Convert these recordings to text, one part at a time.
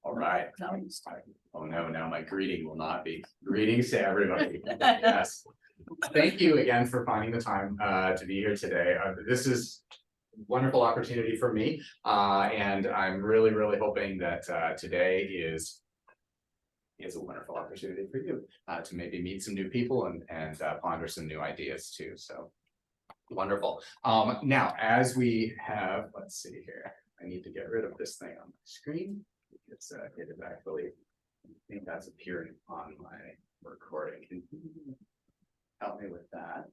All right. Now you start. Oh no, now my greeting will not be. Greetings to everybody. Yes. Thank you again for finding the time to be here today. This is a wonderful opportunity for me. And I'm really hoping that today is a wonderful opportunity for you to maybe meet some new people and ponder some new ideas too. So wonderful. Now, as we have, let's see here. I need to get rid of this thing on my screen. It's it is actually, I think that's appearing on my recording. Can you help me with that?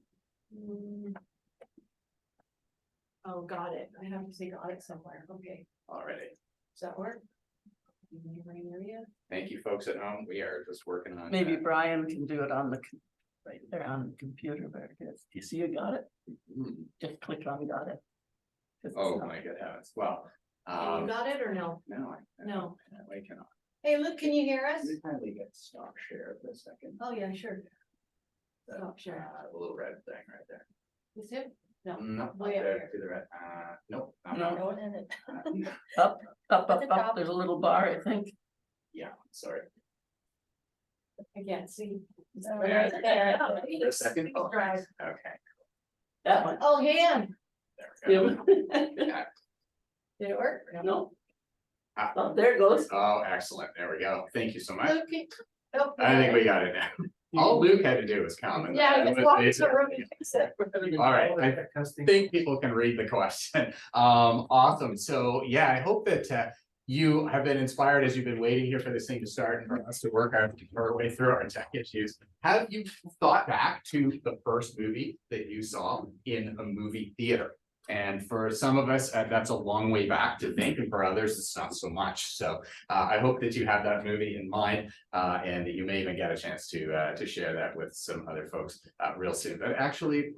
Oh, got it. I have to say got it somewhere. Okay, Alrighty. does that work? Area? Thank you, folks at home. We are just working on Maybe that. Brian can do it on the, right there on the computer, where it is. Do you see you got it? Mhm. Just click on got it. 'Cause it's Oh not- my good heavens. Well, You got it or no? no, No. I cannot. Hey, look, can you hear us? Let me kindly get stop share for a second. Oh, yeah, sure. That, Stop share. The little red thing right there. Is it? No. No, Way up there, here. to the red. Nope. not No. that. Up, At the top. there's a little bar, I think. Yeah, sorry. I can't see. Yeah. For a second. Oh, Drive. okay, That one. Oh, hand. there we go. Yeah. Did it work? No. Ah. Oh, there it goes. Oh, excellent. There we go. Thank you so much. Look, oh, I think we got it now. All Luke had to do was comment. Yeah, It just was walk to the basic. room and fix it. All right, I think people can read the question. Awesome. So yeah, I hope that you have been inspired as you've been waiting here for this thing to start and for us to work our way through our tech issues. Have you thought back to the first movie that you saw in a movie theater? And for some of us, that's a long way back to think, and for others, it's not so much. So I hope that you have that movie in mind, and that you may even get a chance to share that with some other folks real soon. But actually,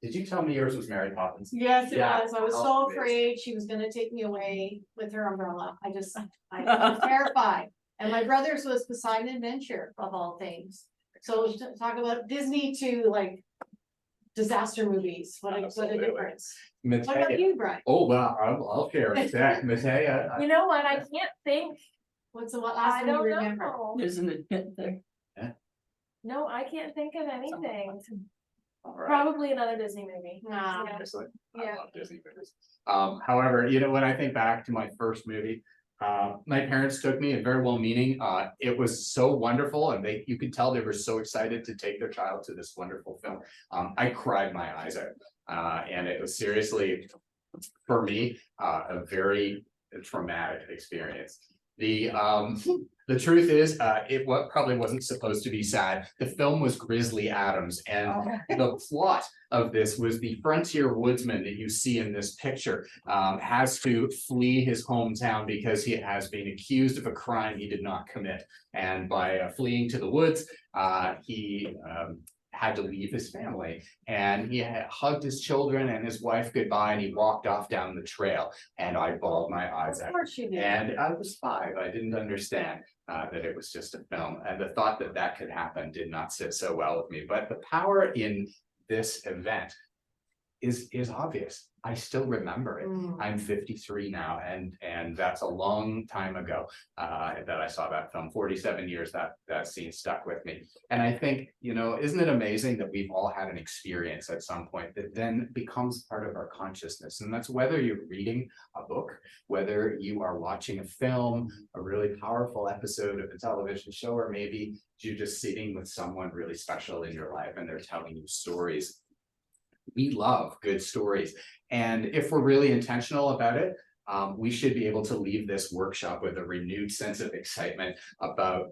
did you tell me yours was Mary Poppins? Yes, it Yeah. was. I was Oh, so amazing. afraid she was gonna take me away with her umbrella. I was terrified. And my brother's was Poseidon Adventure of all things. So talk about Disney to like disaster movies. What a Absolutely. difference. What about Matea. you, Brian? Oh, well, I'll share it. Matea. You know what? I can't think. What's the last I one you don't remember? know. There's an admit there. No, I can't think of anything. All right. Probably another Disney movie. Nah. Yeah. Excellent. I Yeah. love Disney movies. However, when I think back to my first movie, my parents took me, and very well meaning, it was so wonderful, and you could tell they were so excited to take their child to this wonderful film. I cried my eyes out, and it was seriously, for me, a very traumatic experience. The truth is, probably wasn't supposed to be sad. The film was Grizzly Adams, and the plot of this was the frontier woodsman that you see in this picture has to flee his hometown because he has been accused of a crime he did not commit. And by fleeing to the woods, he had to leave his family, and he had hugged his children and his wife goodbye, and he walked off down the trail, and I bawled my eyes Of out. course you did. And I was 5. I didn't understand that it was just a film, and the thought that that could happen did not sit so well with me. But the power in this event is obvious. I still remember it. I'm 53 now, and that's a long time ago that I saw that film. 47 years that scene stuck with me. And I think, isn't it amazing that we've all had an experience at some point that then becomes part of our consciousness? And that's whether you're reading a book, whether you are watching a film, a really powerful episode of a television show, or maybe you're just sitting with someone really special in your life and they're telling you stories. We love good stories. And if we're really intentional about it, we should be able to leave this workshop with a renewed sense of excitement about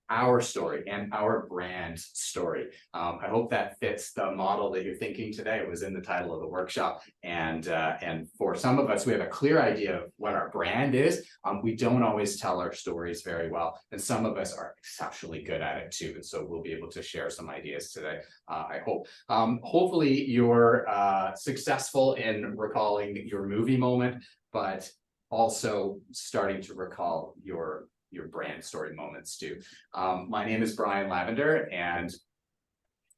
our story and our brand story. I hope that fits the model that you're thinking today. It was in the title of the workshop. And for some of us, we have a clear idea of what our brand is. We don't always tell our stories very well. And some of us are exceptionally good at it too. And so we'll be able to share some ideas today, I hope. Hopefully you're successful in recalling your movie moment, but also starting to recall your brand story moments too. My name is Brian Lavender, and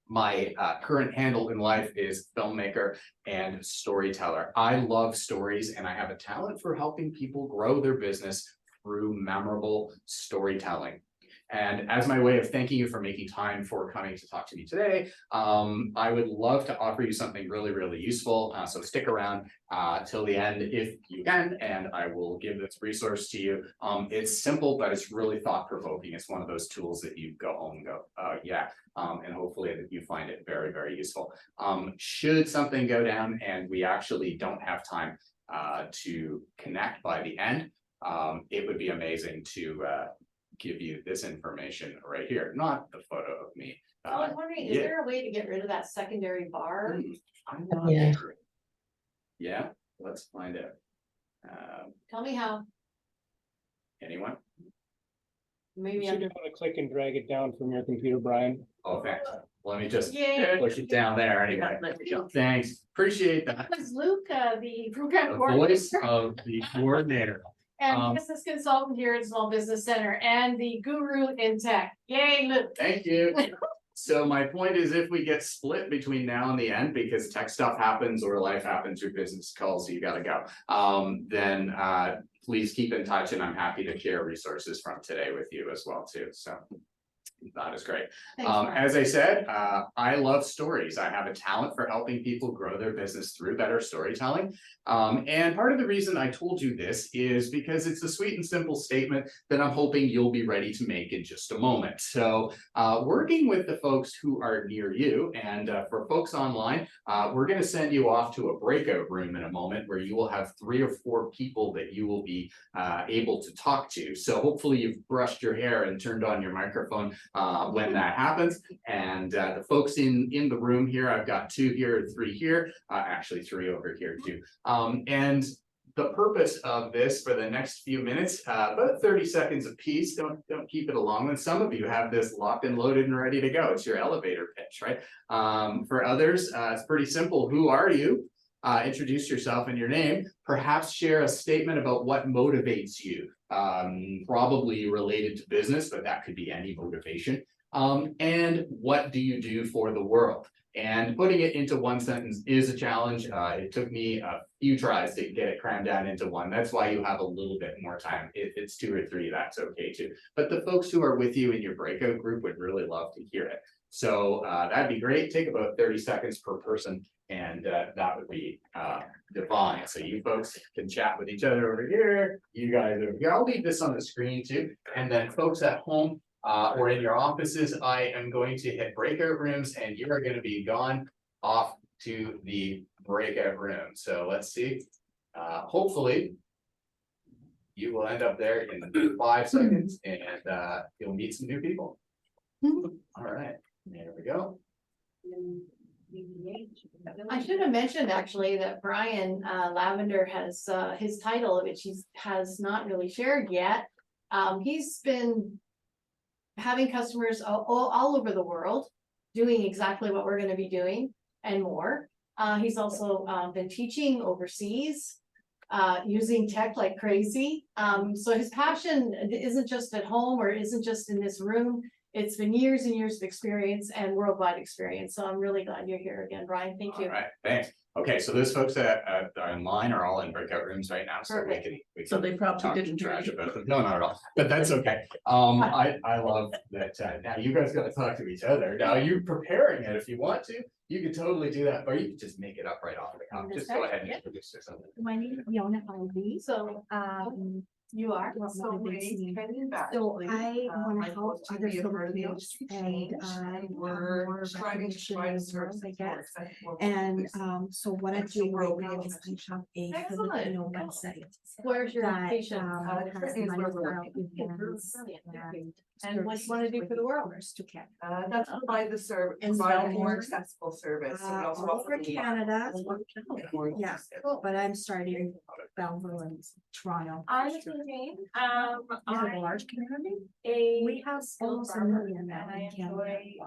my current handle in life is filmmaker and storyteller. I love stories, and I have a talent for helping people grow their business through memorable storytelling. And as my way of thanking you for making time for coming to talk to me today, I would love to offer you something really, really useful. So stick around till the end if you can, and I will give this resource to you. It's simple, but it's really thought-provoking. It's one of those tools that you go home and go, yeah. And hopefully that you find it very, very useful. Should something go down and we actually don't have time to connect by the end, it would be amazing to give you this information right here, not the photo of me. I was wondering, is yeah. there a way to get rid of that secondary bar? I'm not Yeah. sure. Yeah, let's find out. Tell me how, Anyone? maybe You I'm. should want to click and drag it down from your computer, Brian. Oh, thanks. Let me just Yay. push it down there anyway. There we go. Thanks, appreciate that. Was Luke, the program The voice coordinator of the coordinator. and business consultant here at Small Business Center and the guru in tech. Yay, Luke. Thank you. So my point is, if we get split between now and the end, because tech stuff happens or life happens or business calls, you gotta go. Then please keep in touch, and I'm happy to share resources from today with you as well too. So that is great. Thanks, Mark. As I said, I love stories. I have a talent for helping people grow their business through better storytelling. And part of the reason I told you this is because it's a sweet and simple statement that I'm hoping you'll be ready to make in just a moment. So working with the folks who are near you, and for folks online, we're going to send you off to a breakout room in a moment where you will have 3 or 4 people that you will be able to talk to. So hopefully you've brushed your hair and turned on your microphone when that happens. And the folks in the room here, I've got 2 here, 3 here, actually 3 over here too. And the purpose of this for the next few minutes, about 30 seconds apiece, don't keep it a long one. Some of you have this locked and loaded and ready to go. It's your elevator pitch, right? For others, it's pretty simple. Who are you? Introduce yourself and your name, perhaps share a statement about what motivates you, probably related to business, but that could be any motivation. And what do you do for the world? And putting it into one sentence is a challenge. It took me a few tries to get it crammed down into one. That's why you have a little bit more time. If it's 2 or 3, that's okay too. But the folks who are with you in your breakout group would really love to hear it. So that'd be great. Take about 30 seconds per person, and that would be divine. So you folks can chat with each other over here. You guys over here. I'll leave this on the screen too. And then folks at home or in your offices, I am going to hit breakout rooms, and you are going to be gone off to the breakout room. So let's see. Hopefully you will end up there in 5 seconds, and you'll meet some new people. All right, there we go. I should have mentioned actually that Brian Lavender has his title, which he has not really shared yet. He's been having customers all over the world doing exactly what we're going to be doing and more. He's also been teaching overseas, using tech like crazy. So his passion isn't just at home or isn't just in this room. It's been years and years of experience and worldwide experience. So I'm really glad you're here again, Brian. Thank you. All right, thanks. Okay, so those folks that are online are all in breakout rooms right now, so we can So they probably talk didn't trash hear about them. No, not at all, but that's okay. I love that now you guys gotta talk to each other. Now you're preparing it. If you want to, you could totally do that, or you could just make it up right off the cuff. Just go ahead and introduce yourself. My name is Yona Alvi. So you are. So I want to help other Filipinos and more recognition in the world, I guess. And so what I'm doing right now is I have a Excellent. Filipino website Where's your that location? has money for events And what do you want to do for the world? to get That's provide the service, And provide a so- more accessible service. So we also all offer over the- Canada. Yeah, but I'm starting Belleville and Toronto. I'm thinking, We have a I'm large community. a. We have skilled almost a farmer, million now and I in Canada. enjoy,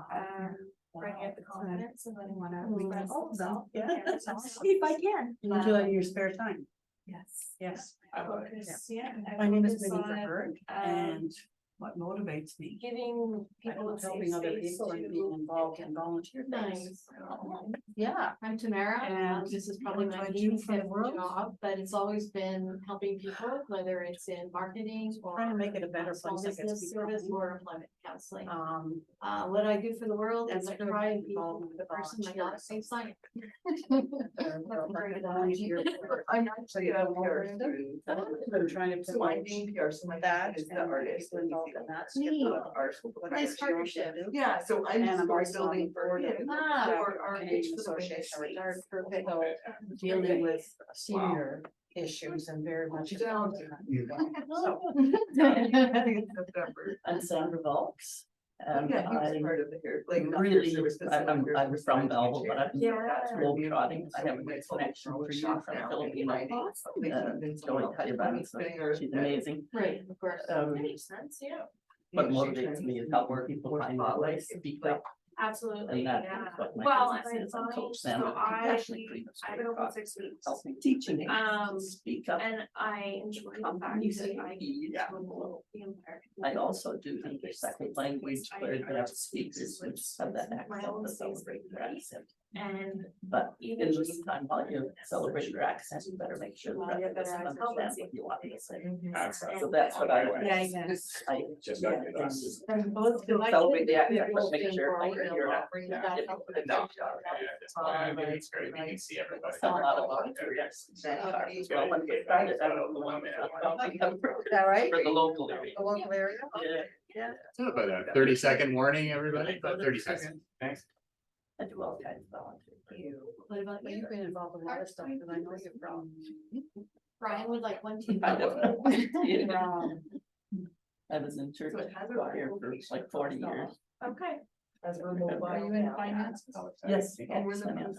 bringing up the confidence and then Wanna express all of them. myself. If I can. You do that in your spare time. Yes. Yes. I love it. Focus, yeah. I My name is focus Minnie on, Verberg, um, and what motivates me. Giving I people a love safe helping other space people and being involved in volunteer things. Nice. Yeah, I'm Tamara, and And this is probably what do my I do for the 85th world? job, but it's always been helping people, whether it's in marketing or Trying to make it a better small place, I guess. business service or employment counseling. Um, What I do for the world is That's I good. try and be Involved the with person my volunteers. daughter thinks I am. I'm actually a PR. I'm trying to. So I'm being PR, so my dad is the artist. People involved in that. Neat. Art. Nice partnership. Yeah, so I'm And just I'm story also on the building for board of him, Ah. for our Canadian for the Women's Association of Suite. Retired Perfect, so dealing with senior issues and very much. Down. So, I think it's September. I'm Sandra Volks. And Yeah, he was I part of the hair, like. not really, hair service, but I'm some hair I'm service from management Belleville, but chair. I've been Yeah. globetrotting. I So have a we great went to connection a for you shop from now, Filipino. and they found in Joey someone else. Taliban, so Putting her- she's amazing. Right, of course. Um, That makes sense, yeah. what Yeah, she motivates turns me is how more people find their way, speak up, Absolutely, and that yeah. is what my Well, business and I is. I'm find, Coach so Sandra, compassionate I, freedom I've been open story 6 weeks. helps me teaching it, Speak up. And I enjoy the Come fact music, that I get yeah. to know the American. I also do English second language where they have speakers which have that My accent own to space. celebrate their accent. And But even in the just- meantime, while you celebrate your accent, you better make sure the Well, rest you of us better understand help what you want to say. That's So that's what I. Yeah, yes. I just got your glasses. And both. still my celebrate kids the are accent, but both make sure involved like in you're not. offering Yeah, that if help. you put it down, It's great, you can see everybody. It's a lot of volunteer, yes. Well, when we started, I don't know, Is that right? for the local area. The local area? Yeah, So about a 30-second warning, everybody, about 30 seconds, thanks. I do all kinds of volunteer. What about But you? you've been involved in a lot of stuff that I know you're from. Brian would like one too. I was in church So it has a choir for location like 40 years. Okay. As a remote. Are you in finance? Yes. And we're the.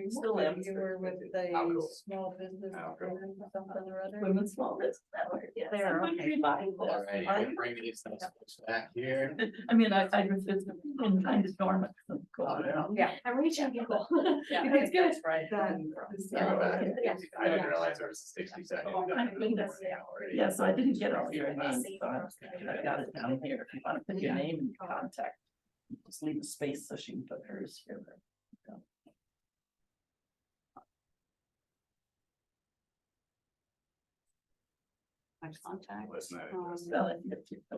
Still am. You were with How cool. small business. How cool. Something or other. Women's small business network, yes. There, I'm okay. fine with All it. right, I- bring these things back here. I mean, I was, it's been kind of dormant. so cool. Oh, yeah. Yeah. I'm reaching people. Yeah, It's good. that's right. I didn't realize there was a 60-second. Oh, my goodness. Yeah, so I didn't get all your names, so I got it down here. If you want to put your name and your contact, just leave a space so she can put hers here. My contact. Listen, Spell it.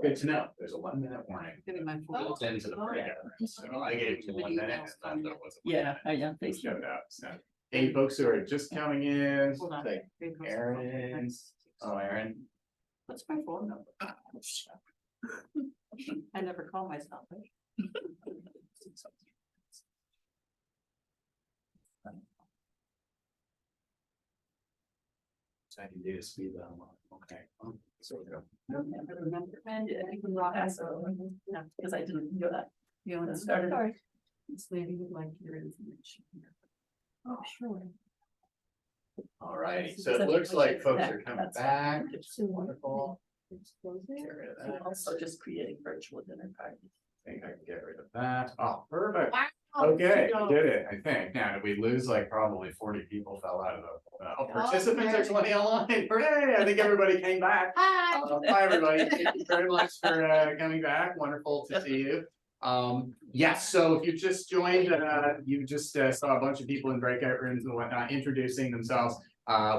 good to know, there's a 1-minute warning. Give me my phone. Built into the breakout room, so I gave you 1 minute and then there was. Yeah, yeah, They thank you. showed up, so. Hey, folks who are just coming in, Hold on. like Aaron, oh, Aaron. What's my phone number? I never call myself. So I can do a speed level, okay. So we go. And you can rock us, no, because I didn't do that. You want to start it? This lady would like your information. Oh, sure. All righty, so it looks like folks are coming back, which is wonderful. Get rid of that. Also just creating virtual dinner parties. I think I can get rid of that. Oh, perfect. Wow. Okay, we did it, I think. Now, did we lose like probably 40 people fell out of the, participants are 20 online. Hooray, I think everybody came back. Hi. Hi, everybody. Thank you very much for coming back. Wonderful to see you. Yes, so if you just joined, you just saw a bunch of people in breakout rooms and whatnot introducing themselves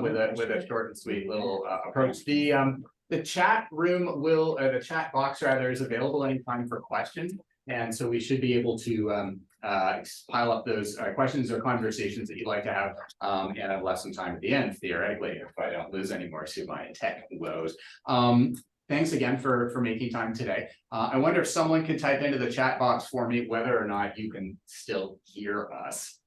with a short and sweet little approach. The chat room will, the chat box rather, is available anytime for questions. And so we should be able to pile up those questions or conversations that you'd like to have and have left some time at the end, theoretically, if I don't lose any more to my tech woes. Thanks again for making time today. I wonder if someone could type into the chat box for me whether or not you can still hear us,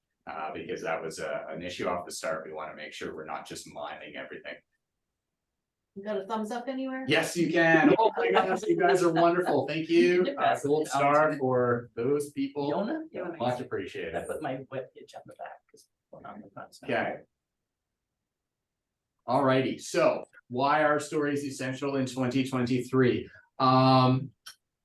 because that was an issue off the start. We want to make sure we're not just miming everything. You got a thumbs up anywhere? Yes, you can. Oh my gosh, you guys are wonderful. Thank you. Gold star for those people. Yona? Much I appreciated. put my webpage on the back. 'Cause we're on the front side. Okay. Alrighty, so why are stories essential in 2023?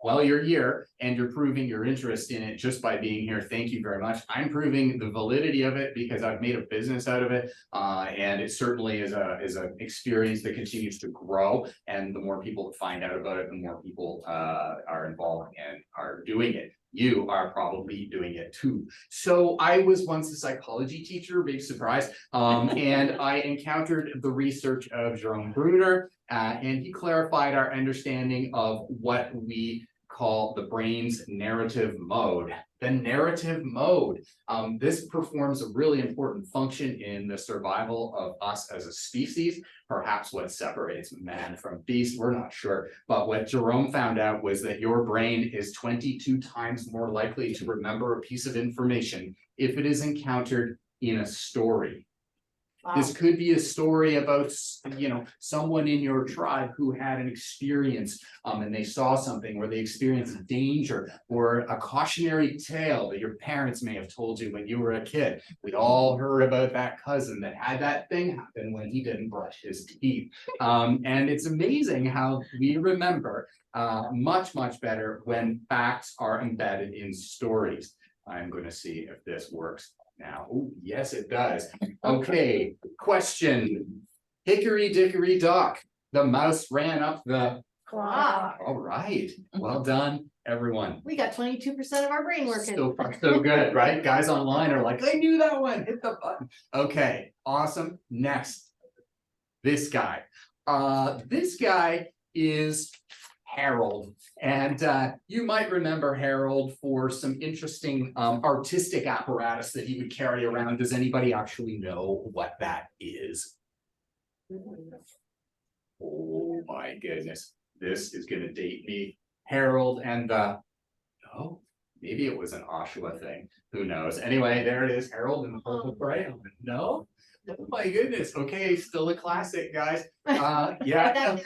while you're here and you're proving your interest in it just by being here, thank you very much. I'm proving the validity of it because I've made a business out of it. And it certainly is an experience that continues to grow. And the more people find out about it, the more people are involved and are doing it. You are probably doing it too. So I was once a psychology teacher, big surprise. And I encountered the research of Jerome Bruner, and he clarified our understanding of what we call the brain's narrative mode. The narrative mode. This performs a really important function in the survival of us as a species. Perhaps what separates man from beast, we're not sure. But what Jerome found out was that your brain is 22 times more likely to remember a piece of information if it is encountered in a story. This could be a story about, someone in your tribe who had an experience and they saw something, or they experienced danger, or a cautionary tale that your parents may have told you when you were a kid. We all heard about that cousin that had that thing happen when he didn't brush his teeth. And it's amazing how we remember much, much better when facts are embedded in stories. I'm going to see if this works now. Oh, yes, it does. Okay, question. Hickory dickory dock. The mouse ran up the Clock. All right. Well done, everyone. We got 22% of our brain working. So far, so good, right? Guys online are like, I knew that one. Hit the button. Okay, awesome. Next, this guy. This guy is Harold. And you might remember Harold for some interesting artistic apparatus that he would carry around. Does anybody actually know what that is? Oh my goodness. This is going to date me. Harold and oh, maybe it was an Oshawa thing. Who knows? Anyway, there it is. Harold and the Purple Crayon. No? Oh my goodness. Okay, still a classic, guys. Yeah.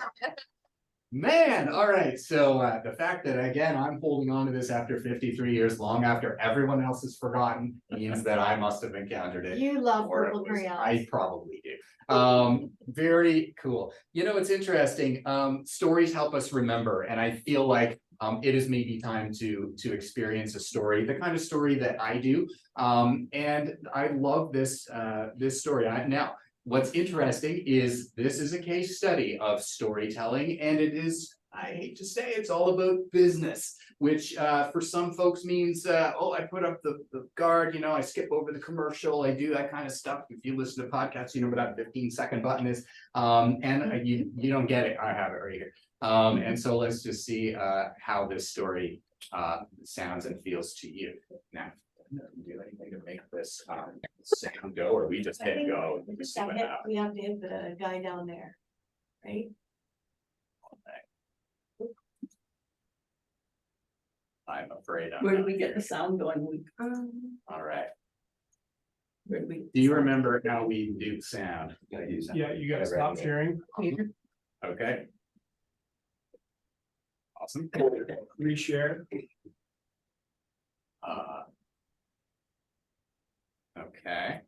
Man, all right. So the fact that, again, I'm holding on to this after 53 years, long after everyone else has forgotten, means that I must have encountered it. You love or it purple was- crayons. I probably do. Very cool. It's interesting. Stories help us remember, and I feel like it is maybe time to experience a story, the kind of story that I do. And I love this story. Now, what's interesting is this is a case study of storytelling, and it is, I hate to say, it's all about business, which for some folks means, I put up the guard, I skip over the commercial, I do that kind of stuff. If you listen to podcasts, you know what that 15-second button is, and you don't get it. I have it right here. And so let's just see how this story sounds and feels to you. Now, do anything to make this sound go, or we just hit go? And just see what happens? We have to hit the guy down there, right? I'm afraid I'm Where do not we get here. the sound going? All right. Where do we? Do you remember how we do sound? Yeah, you gotta stop sharing, Okay. Awesome. reshare. Okay.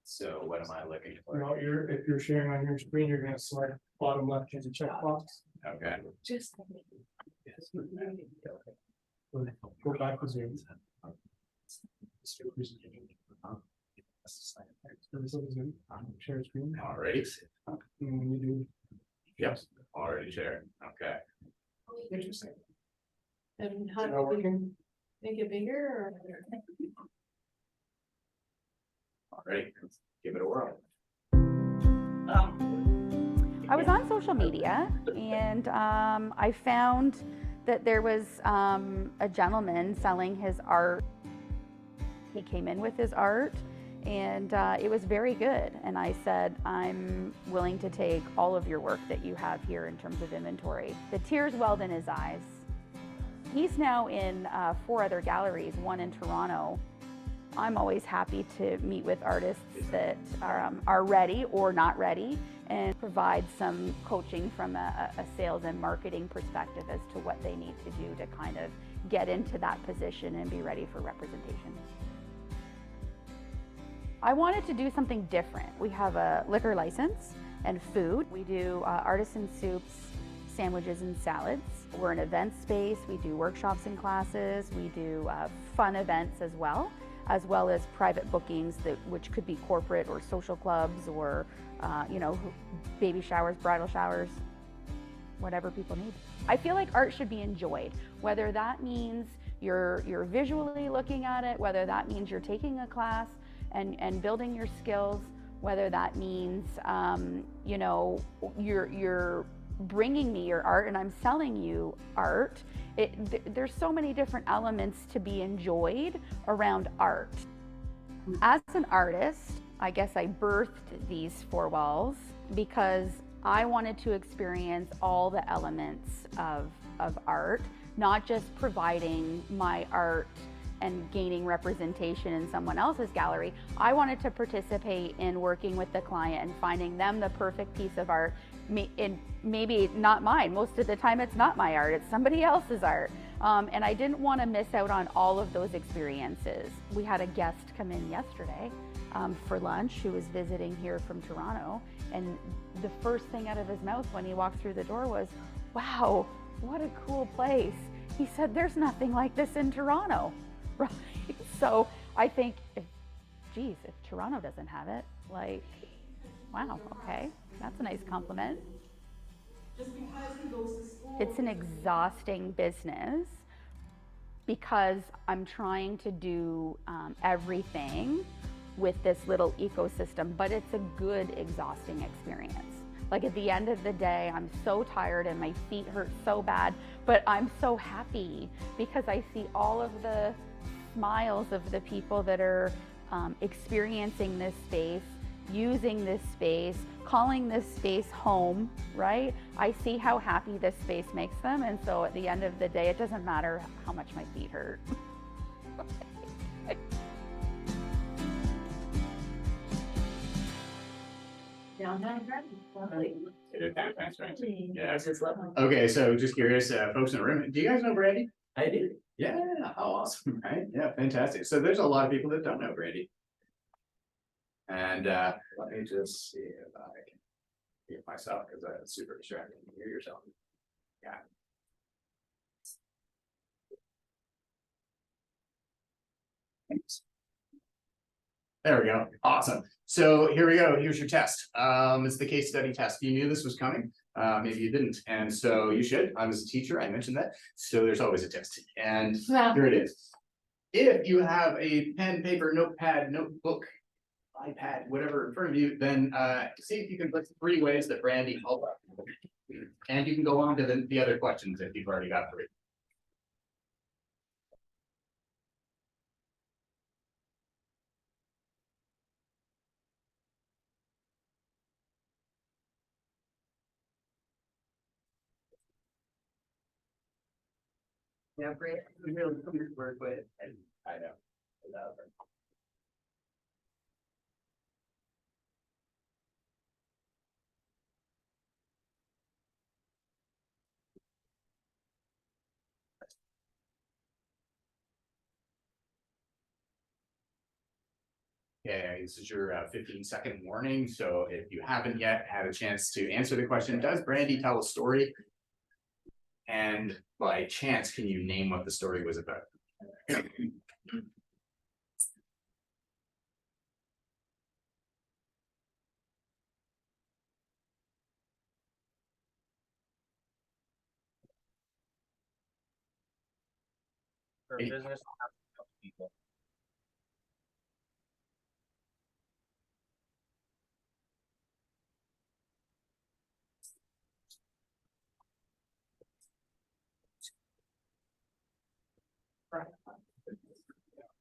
So what am I looking for? No, if you're sharing on your screen, you're gonna select bottom left as a checkbox. Okay. Just. Go back to Zoom. Zoom, share screen. Already. And when you do. Yep. Already shared. Okay. Interesting. And how Not do we working. make it bigger or? All right. Let's give it a whirl. I was on social media and I found that there was a gentleman selling his art. He came in with his art and it was very good. And I said, I'm willing to take all of your work that you have here in terms of inventory. The tears welled in his eyes. He's now in 4 other galleries, one in Toronto. I'm always happy to meet with artists that are ready or not ready and provide some coaching from a sales and marketing perspective as to what they need to do to kind of get into that position and be ready for representation. I wanted to do something different. We have a liquor license and food. We do artisan soups, sandwiches and salads. We're an event space. We do workshops and classes. We do fun events as well as private bookings which could be corporate or social clubs or baby showers, bridal showers, whatever people need. I feel like art should be enjoyed, whether that means you're visually looking at it, whether that means you're taking a class and building your skills, whether that means you're bringing me your art and I'm selling you art. There's so many different elements to be enjoyed around art. As an artist, I guess I birthed these 4 walls because I wanted to experience all the elements of art, not just providing my art and gaining representation in someone else's gallery. I wanted to participate in working with the client and finding them the perfect piece of art. Maybe not mine. Most of the time it's not my art, it's somebody else's art. And I didn't want to miss out on all of those experiences. We had a guest come in yesterday for lunch who was visiting here from Toronto, and the first thing out of his mouth when he walked through the door was, "Wow, what a cool place." He said, "There's nothing like this in Toronto." Right? So I think, if Toronto doesn't have it, like, wow, okay, that's a nice compliment. It's an exhausting business because I'm trying to do everything with this little ecosystem, but it's a good, exhausting experience. Like at the end of the day, I'm so tired and my feet hurt so bad, but I'm so happy because I see all of the smiles of the people that are experiencing this space, using this space, calling this space home, right? I see how happy this space makes them, and so at the end of the day, it doesn't matter how much my feet hurt. Downtown. Yeah. This is lovely. Okay, so just curious, folks in the room, do you guys know Brandy? I do. Yeah, how awesome, right? Yeah, fantastic. So there's a lot of people that don't know Brandy. And let me just see if I can get myself, because that's super distracting. You hear yourself. Yeah. Thanks. There we go. Awesome. So here we go. Here's your test. It's the case study test. You knew this was coming. Maybe you didn't. And so you should. I was a teacher. I mentioned that. So there's always a test. And here it is. If you have a pen, paper, notepad, notebook, iPad, whatever in front of you, then see if you can put 3 ways that Brandy helped. And you can go on to the other questions if you've already got 3. Yeah, great. We really come to work with. And I know. Okay, this is your 15-second warning. So if you haven't yet had a chance to answer the question, does Brandy tell a story? And by chance, can you name what the story was about? For business people.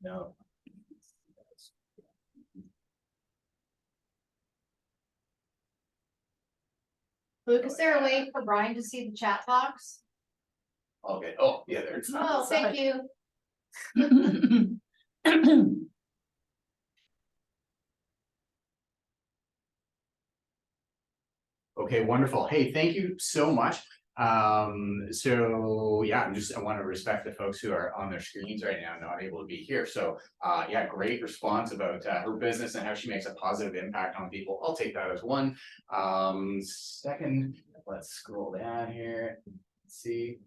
No. Luke, is there a way for Brian to see the chat box? Okay. Oh, yeah, there it's Oh, thank you. Okay, wonderful. Hey, thank you so much. So yeah, I want to respect the folks who are on their screens right now, not able to be here. So yeah, great response about her business and how she makes a positive impact on people. I'll take that as one. Second, let's scroll down here. See,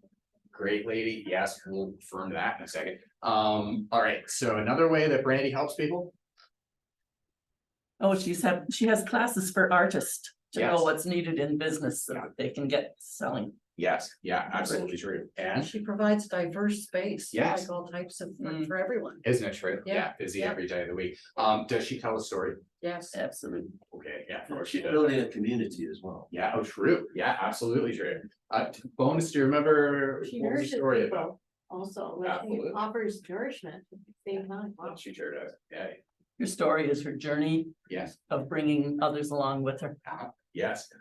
great lady. Yes, we'll confirm that in a second. All right, so another way that Brandy helps people. Oh, she has classes for artists to know Yes. what's needed in business so that they can get selling. Yes, yeah, absolutely true. And She provides diverse space. Yes. Like all types of, Mm. for everyone. isn't it true? Yeah, Yeah, busy yeah. every day of the week. Does she tell a story? Yes. Absolutely. Okay, yeah, of course she does. Building a community as well. Yeah, oh, true. Yeah, absolutely true. Bonus, do you remember She what was the nourishes story people about? also, like, Absolutely. she offers nourishment at the same time. Well, she sure does. Yeah, Her story is her journey yes, of bringing others along with her. yes.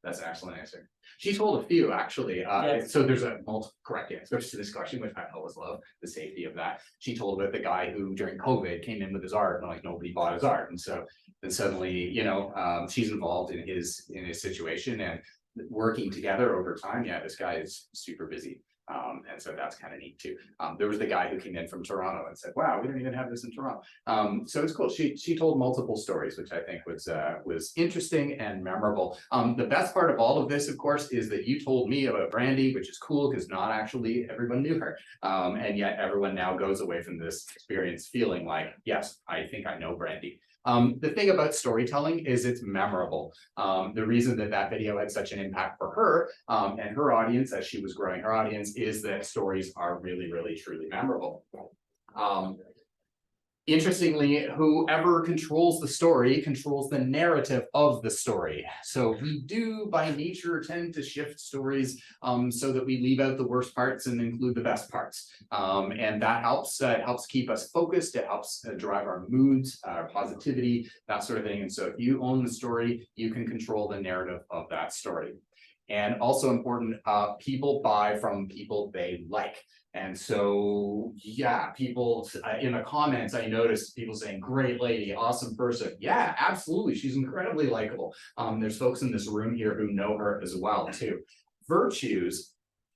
That's an excellent answer. She told a few actually. Yes. So there's a multiple correct answers to this question, which I always love the safety of that. She told about the guy who during COVID came in with his art and like nobody bought his art. And so then suddenly, she's involved in his situation and working together over time. Yeah, this guy is super busy. And so that's kind of neat too. There was the guy who came in from Toronto and said, wow, we don't even have this in Toronto. So it's cool. She told multiple stories, which I think was interesting and memorable. The best part of all of this, of course, is that you told me about Brandy, which is cool because not actually everyone knew her. And yet everyone now goes away from this experience feeling like, yes, I think I know Brandy. The thing about storytelling is it's memorable. The reason that video had such an impact for her and her audience as she was growing her audience is that stories are really, really, truly memorable. Interestingly, whoever controls the story controls the narrative of the story. So we do by nature tend to shift stories so that we leave out the worst parts and include the best parts. And that helps keep us focused. It helps drive our moods, our positivity, that sort of thing. And so if you own the story, you can control the narrative of that story. And also important, people buy from people they like. And so, yeah, people in the comments, I noticed people saying, great lady, awesome person. Yeah, absolutely. She's incredibly likable. There's folks in this room here who know her as well, too. Virtues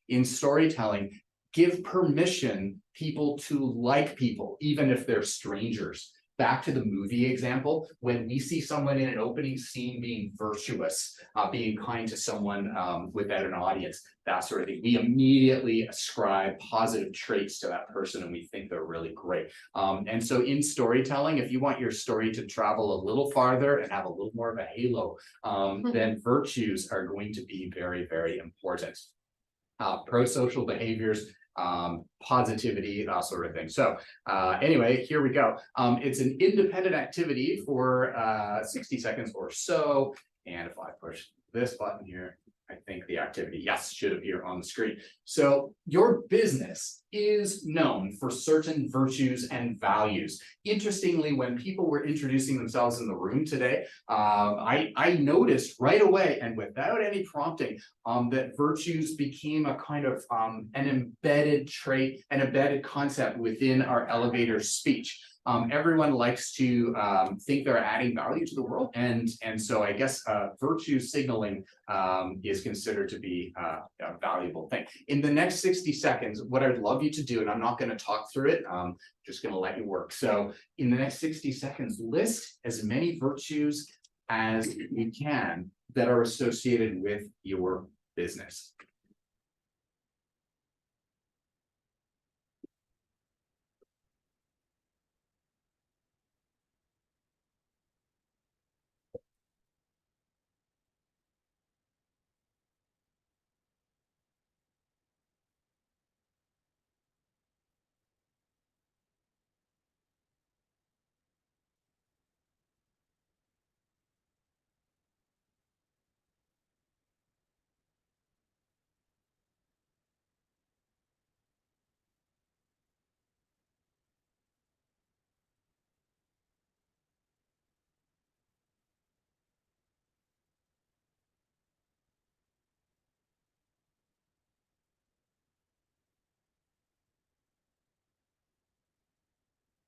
in storytelling give permission people to like people, even if they're strangers. Back to the movie example, when we see someone in an opening scene being virtuous, being kind to someone without an audience, that sort of thing, we immediately ascribe positive traits to that person and we think they're really great. And so in storytelling, if you want your story to travel a little farther and have a little more of a halo, then virtues are going to be very, very important. Pro-social behaviors, positivity, that sort of thing. So anyway, here we go. It's an independent activity for 60 seconds or so. And if I push this button here, I think the activity, yes, should appear on the screen. So your business is known for certain virtues and values. Interestingly, when people were introducing themselves in the room today, I noticed right away and without any prompting that virtues became a kind of an embedded trait, an embedded concept within our elevator speech. Everyone likes to think they're adding value to the world, and so I guess virtue signaling is considered to be a valuable thing. In the next 60 seconds, what I'd love you to do, and I'm not going to talk through it, just going to let you work. So in the next 60 seconds, list as many virtues as you can that are associated with your business.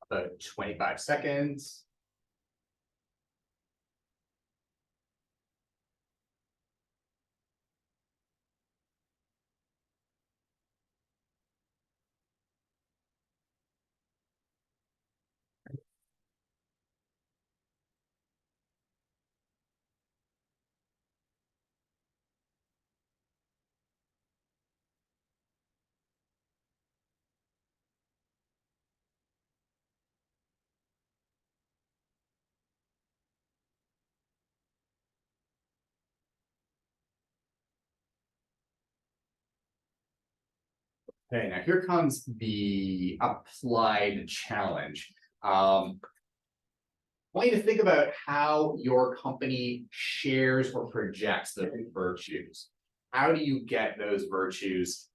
About 25 seconds. Okay, now here comes the applied challenge. I want you to think about how your company shares or projects the virtues. How do you get those virtues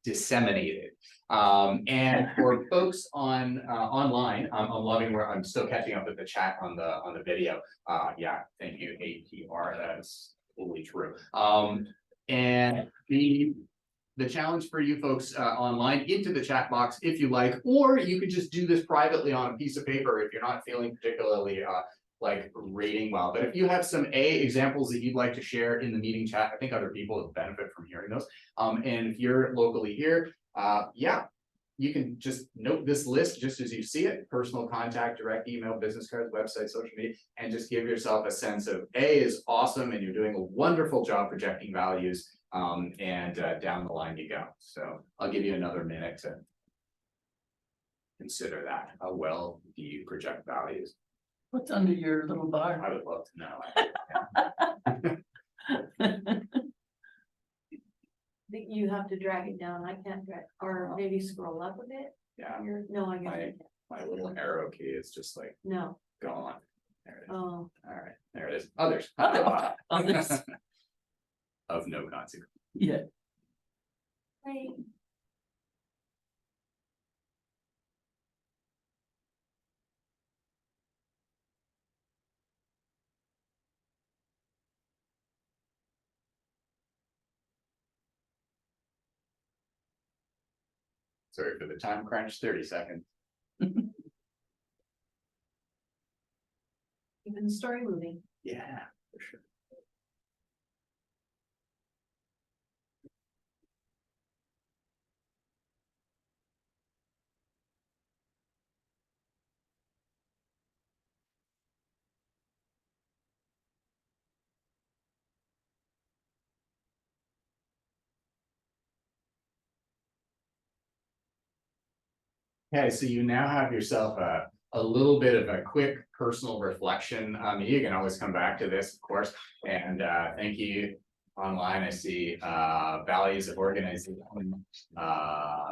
disseminated? And for folks on online, I'm loving where I'm still catching up with the chat on the video. Yeah, thank you, APR. That's totally true. And the challenge for you folks online, into the chat box if you like, or you could just do this privately on a piece of paper if you're not feeling particularly like rating well. But if you have some examples that you'd like to share in the meeting chat, I think other people would benefit from hearing those. And if you're locally here, yeah, you can just note this list just as you see it: personal contact, direct email, business cards, website, social media, and just give yourself a sense of A is awesome and you're doing a wonderful job projecting values. And down the line you go. So I'll give you another minute to consider that. How well do you project values? What's under your little bar? I would love to know. Think you have to drag it down, I can't drag, or maybe scroll up a bit. Yeah, No, I guess, I can't. my little arrow key is just like No, gone. There it is. oh, All right, there it is. Others. Others. Of no consequence. Yeah. wait. Sorry for the time crunch, 30 seconds. Keeping the story moving. Yeah, for sure. Okay, so you now have yourself a little bit of a quick personal reflection. You can always come back to this, of course, and thank you online. I see values of organization.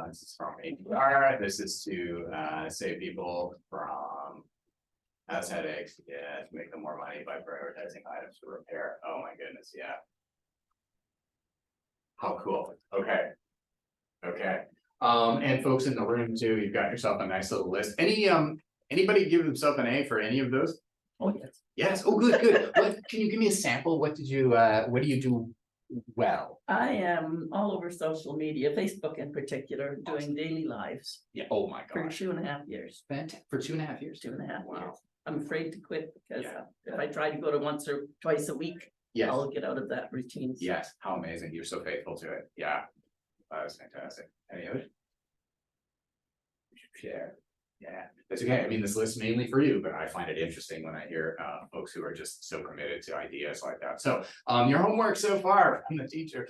This is from HR. This is to save people from has headaches. Yeah, to make them more money by prioritizing items for repair. Oh my goodness, yeah. How cool. Okay. Okay. And folks in the room too, you've got yourself a nice little list. Anybody give themselves an A for any of those? Oh, yes. Yes. Oh, good, good. What, can you give me a sample? What do you do well? I am all over social media, Facebook in particular, doing daily lives Yeah. Oh my for gosh. 2.5 years. Fantastic. For 2.5 years. 2.5 Wow. years. I'm afraid to quit because Yeah. if I try to go to once or twice a week, Yes. I'll get out of that routine. Yes. How amazing. You're so faithful to it. Yeah. That was fantastic. Any others? Share. Yeah, that's okay. I mean, this list is mainly for you, but I find it interesting when I hear folks who are just so committed to ideas like that. So your homework so far from the teacher,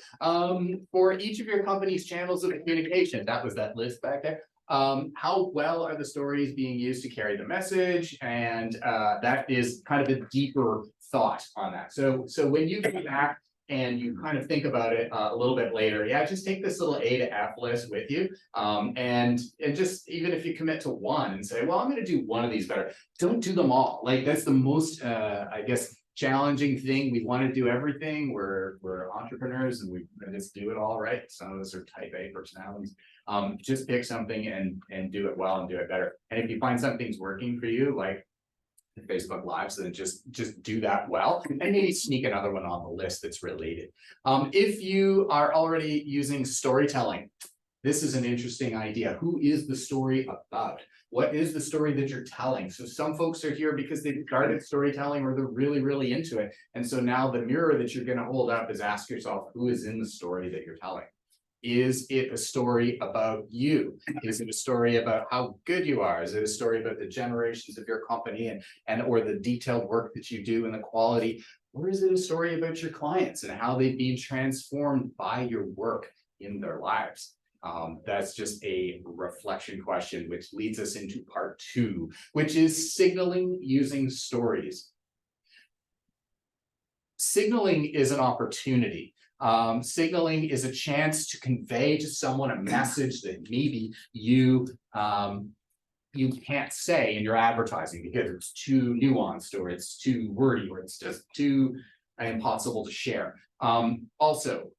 for each of your company's channels of communication, that was that list back there. How well are the stories being used to carry the message? And that is kind of a deeper thought on that. So when you go back and you kind of think about it a little bit later, yeah, just take this little A to F list with you. And just even if you commit to one and say, well, I'm going to do one of these better, don't do them all. Like that's the most, I guess, challenging thing. We want to do everything. We're entrepreneurs and we just do it all right. Some of us are type A personalities. Just pick something and do it well and do it better. And if you find something's working for you, like the Facebook Lives, then just do that well and maybe sneak another one on the list that's related. If you are already using storytelling, this is an interesting idea. Who is the story about? What is the story that you're telling? So some folks are here because they've started storytelling or they're really, really into it. And so now the mirror that you're going to hold up is ask yourself, who is in the story that you're telling? Is it a story about you? Is it a story about how good you are? Is it a story about the generations of your company and or the detailed work that you do and the quality? Or is it a story about your clients and how they've been transformed by your work in their lives? That's just a reflection question, which leads us into part 2, which is signaling using stories. Signaling is an opportunity. Signaling is a chance to convey to someone a message that maybe you can't say in your advertising because it's too nuanced or it's too wordy or it's just too impossible to share. Also,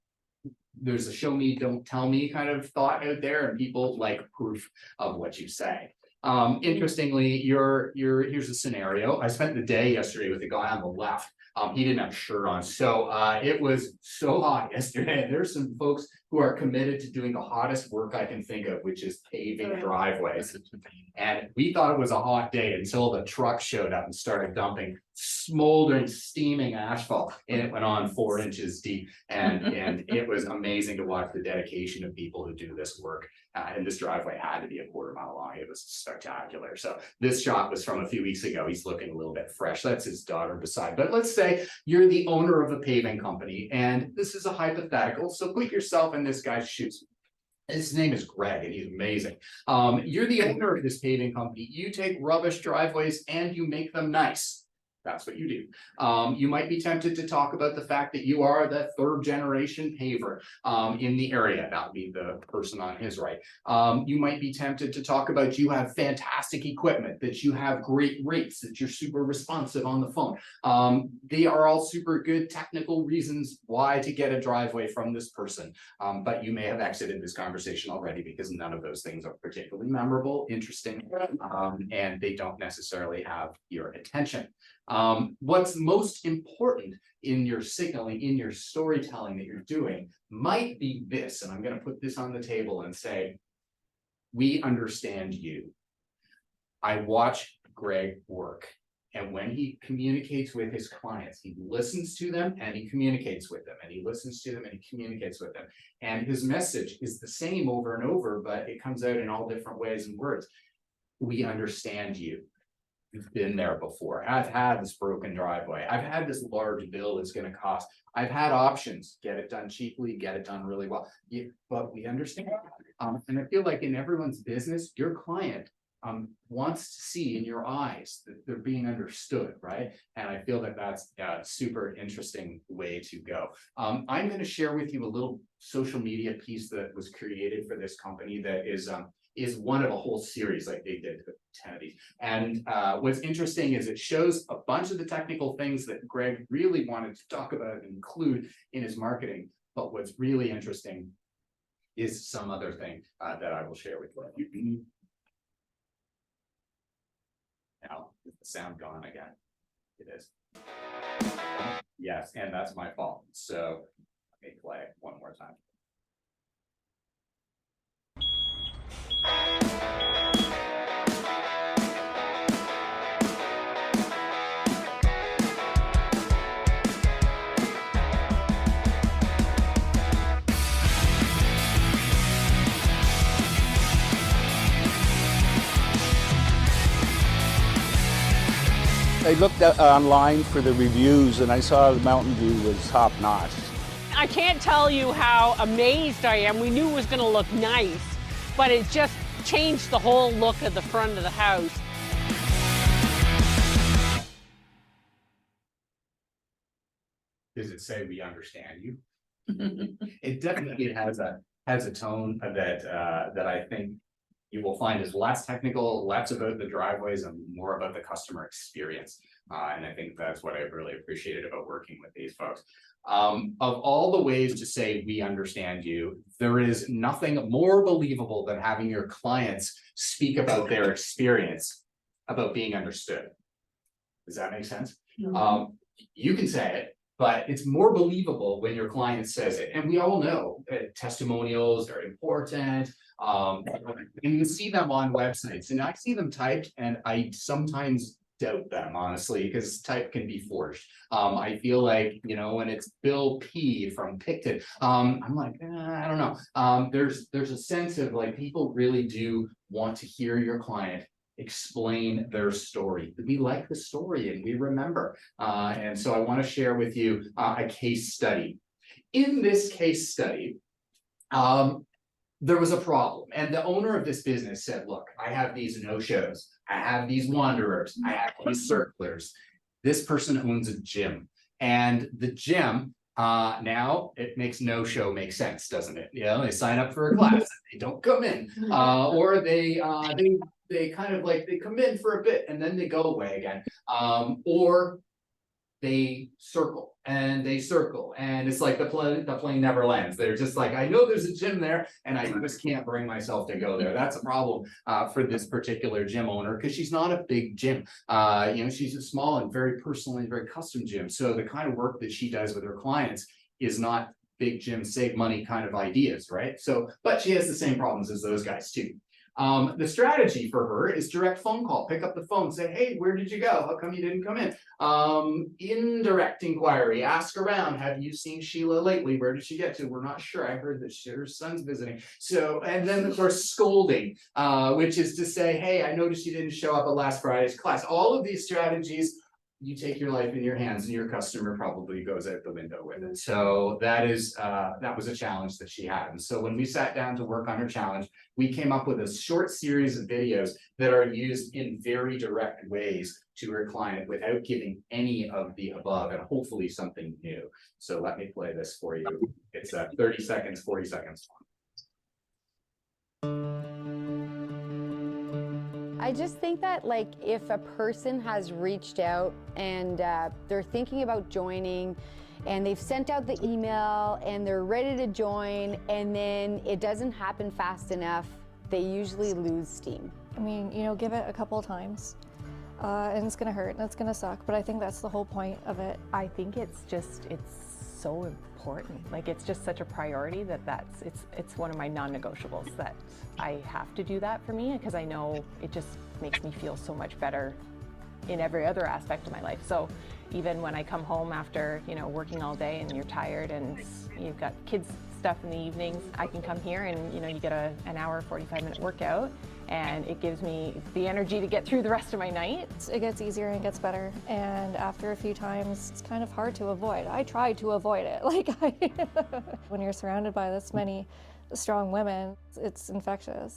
there's a show me, don't tell me kind of thought out there, and people like proof of what you say. Interestingly, here's a scenario. I spent the day yesterday with the guy on the left. He didn't have a shirt on. So it was so hot yesterday. There's some folks who are committed to doing the hottest work I can think of, which is paving driveways. And we thought it was a hot day until the truck showed up and started dumping smoldering, steaming asphalt, and it went on 4 inches deep. And it was amazing to watch the dedication of people who do this work. And this driveway had to be a quarter mile long. It was spectacular. So this shot was from a few weeks ago. He's looking a little bit fresh. That's his daughter beside. But let's say you're the owner of a paving company, and this is a hypothetical. So put yourself in this guy's shoes. His name is Greg, and he's amazing. You're the owner of this paving company. You take rubbish driveways and you make them nice. That's what you do. You might be tempted to talk about the fact that you are the 3rd generation paver in the area. That would be the person on his right. You might be tempted to talk about you have fantastic equipment, that you have great rates, that you're super responsive on the phone. They are all super good technical reasons why to get a driveway from this person. But you may have exited this conversation already because none of those things are particularly memorable, interesting, and they don't necessarily have your attention. What's most important in your signaling, in your storytelling that you're doing might be this, and I'm going to put this on the table and say, we understand you. I watch Greg work, and when he communicates with his clients, he listens to them and he communicates with them, and he listens to them and he communicates with them. And his message is the same over and over, but it comes out in all different ways and words. We understand you. You've been there before. I've had this broken driveway. I've had this large bill that's going to cost. I've had options, get it done cheaply, get it done really well. Yeah, but we understand. And I feel like in everyone's business, your client wants to see in your eyes that they're being understood, right? And I feel that that's a super interesting way to go. I'm going to share with you a little social media piece that was created for this company that is one of a whole series, like they did 10 of these. And what's interesting is it shows a bunch of the technical things that Greg really wanted to talk about and include in his marketing. But what's really interesting is some other thing that I will share with you. Now, is the sound gone again? It is. Yes, and that's my fault. So let me play it one more time. I looked online for the reviews and I saw the Mountain View was top notch. I can't tell you how amazed I am. We knew it was going to look nice, but it just changed the whole look of the front of the house. Does it say we understand you? It definitely has a tone that I think you will find is less technical, less about the driveways and more about the customer experience. And I think that's what I really appreciated about working with these folks. Of all the ways to say we understand you, there is nothing more believable than having your clients speak about their experience about being understood. Does that make sense? Mm-hmm. You can say it, but it's more believable when your client says it. And we all know testimonials are important. And you see them on websites, and I see them typed, and I sometimes doubt them, honestly, because type can be forged. I feel like, you know, when it's Bill P from Picton, I'm like, I don't know. There's a sense of like people really do want to hear your client explain their story. We like the story and we remember. And so I want to share with you a case study. In this case study, there was a problem, and the owner of this business said, look, I have these no-shows, I have these wanderers, I have these circlers. This person owns a gym, and the gym Now it makes no show make sense, doesn't it? You know, they sign up for a class, they don't come in, or they kind of like, they come in for a bit and then they go away again. Or they circle and it's like the plane never lands. They're just like, I know there's a gym there and I just can't bring myself to go there. That's a problem for this particular gym owner, because she's not a big gym. You know, she's a small and very personal and very custom gym. So the kind of work that she does with her clients is not big gym save money kind of ideas, right? So, but she has the same problems as those guys too. The strategy for her is direct phone call. Pick up the phone, say, hey, where did you go? How come you didn't come in? Indirect inquiry, ask around. Have you seen Sheila lately? Where did she get to? We're not sure. I heard that her son's visiting. So, and then of course, scolding, which is to say, hey, I noticed you didn't show up at last Friday's class. All of these strategies, you take your life in your hands and your customer probably goes out the window with it. So that was a challenge that she had. And so when we sat down to work on her challenge, we came up with a short series of videos that are used in very direct ways to her client without giving any of the above, and hopefully something new. So let me play this for you. It's 30 seconds, 40 seconds. I just think that, like, if a person has reached out and they're thinking about joining and they've sent out the email and they're ready to join and then it doesn't happen fast enough, they usually lose steam. I mean, you know, give it a couple of times and it's gonna hurt and it's gonna suck, but I think that's the whole point of it. I think it's so important. Like, it's just such a priority that it's one of my non-negotiables, that I have to do that for me, because I know it just makes me feel so much better in every other aspect of my life. So even when I come home after, you know, working all day and you're tired and you've got kids stuff in the evenings, I can come here and, you know, you get an hour, 45-minute workout, and it gives me the energy to get through the rest of my night. It gets easier and it gets better, and after a few times, it's kind of hard to avoid. I try to avoid it. Like, when you're surrounded by this many strong women, it's infectious.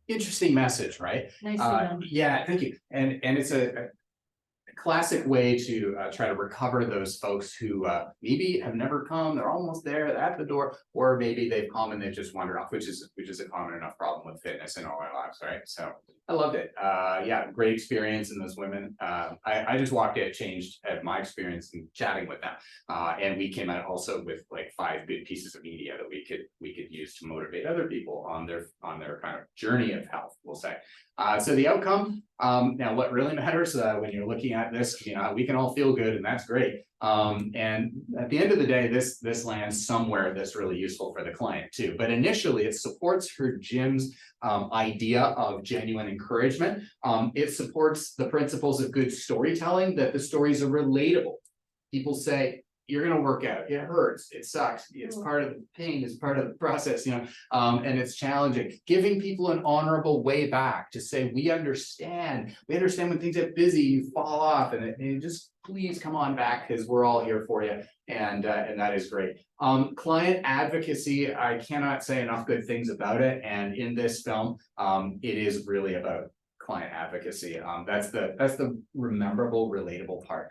Interesting message, right? Nicely done. Yeah, thank you. And it's a classic way to try to recover those folks who maybe have never come, they're almost there, they're at the door, or maybe they've come and they've just wandered off, which is a common enough problem with fitness in all our lives, right? So I loved it. Yeah, great experience in those women. I just walked out changed at my experience in chatting with them, and we came out also with like 5 good pieces of media that we could use to motivate other people on their kind of journey of health, we'll say. So the outcome, now what really matters when you're looking at this, you know, we can all feel good and that's great. And at the end of the day, this lands somewhere that's really useful for the client too. But initially it supports her gym's idea of genuine encouragement. It supports the principles of good storytelling, that the stories are relatable. People say, you're going to work out, it hurts, it sucks, it's part of the pain, it's part of the process, you know, and it's challenging. Giving people an honorable way back to say, we understand when things get busy, you fall off, and just please come on back, because we're all here for you, and that is great. Client advocacy, I cannot say enough good things about it, and in this film, it is really about client advocacy. That's the rememberable, relatable part.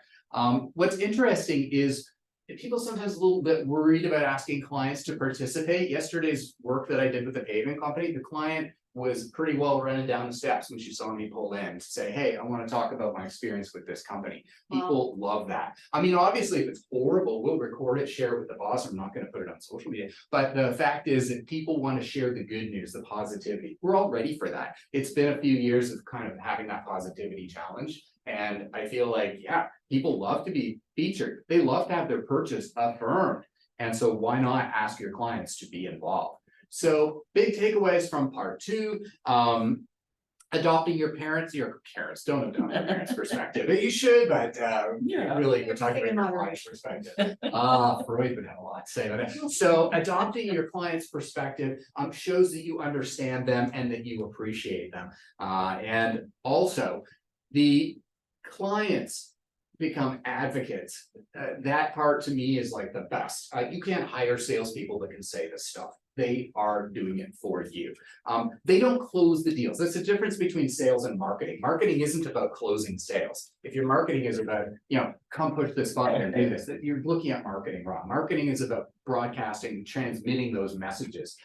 What's interesting is people sometimes a little bit worried about asking clients to participate. Yesterday's work that I did with the pavement company, the client was pretty well running down the steps when she saw me pull in to say, hey, I want to talk about my experience with this company. People love that. I mean, obviously, if it's horrible, we'll record it, share it with the boss. I'm not going to put it on social media. But the fact is that people want to share the good news, the positivity. We're all ready for that. It's been a few years of kind of having that positivity challenge. And I feel like, yeah, people love to be featured. They love to have their purchase affirmed. And so why not ask your clients to be involved? So big takeaways from part 2, adopting your parents don't adopt your parents' perspective. You should, but really we're talking about your client's perspective. Freud would have a lot to say about it. So adopting your client's perspective shows that you understand them and that you appreciate them. And also the clients become advocates, that part to me is like the best. You can't hire salespeople that can say this stuff. They are doing it for you. They don't close the deals. That's the difference between sales and marketing. Marketing isn't about closing sales. If your marketing is about, come push this button and do this, you're looking at marketing wrong. Marketing is about broadcasting, transmitting those messages.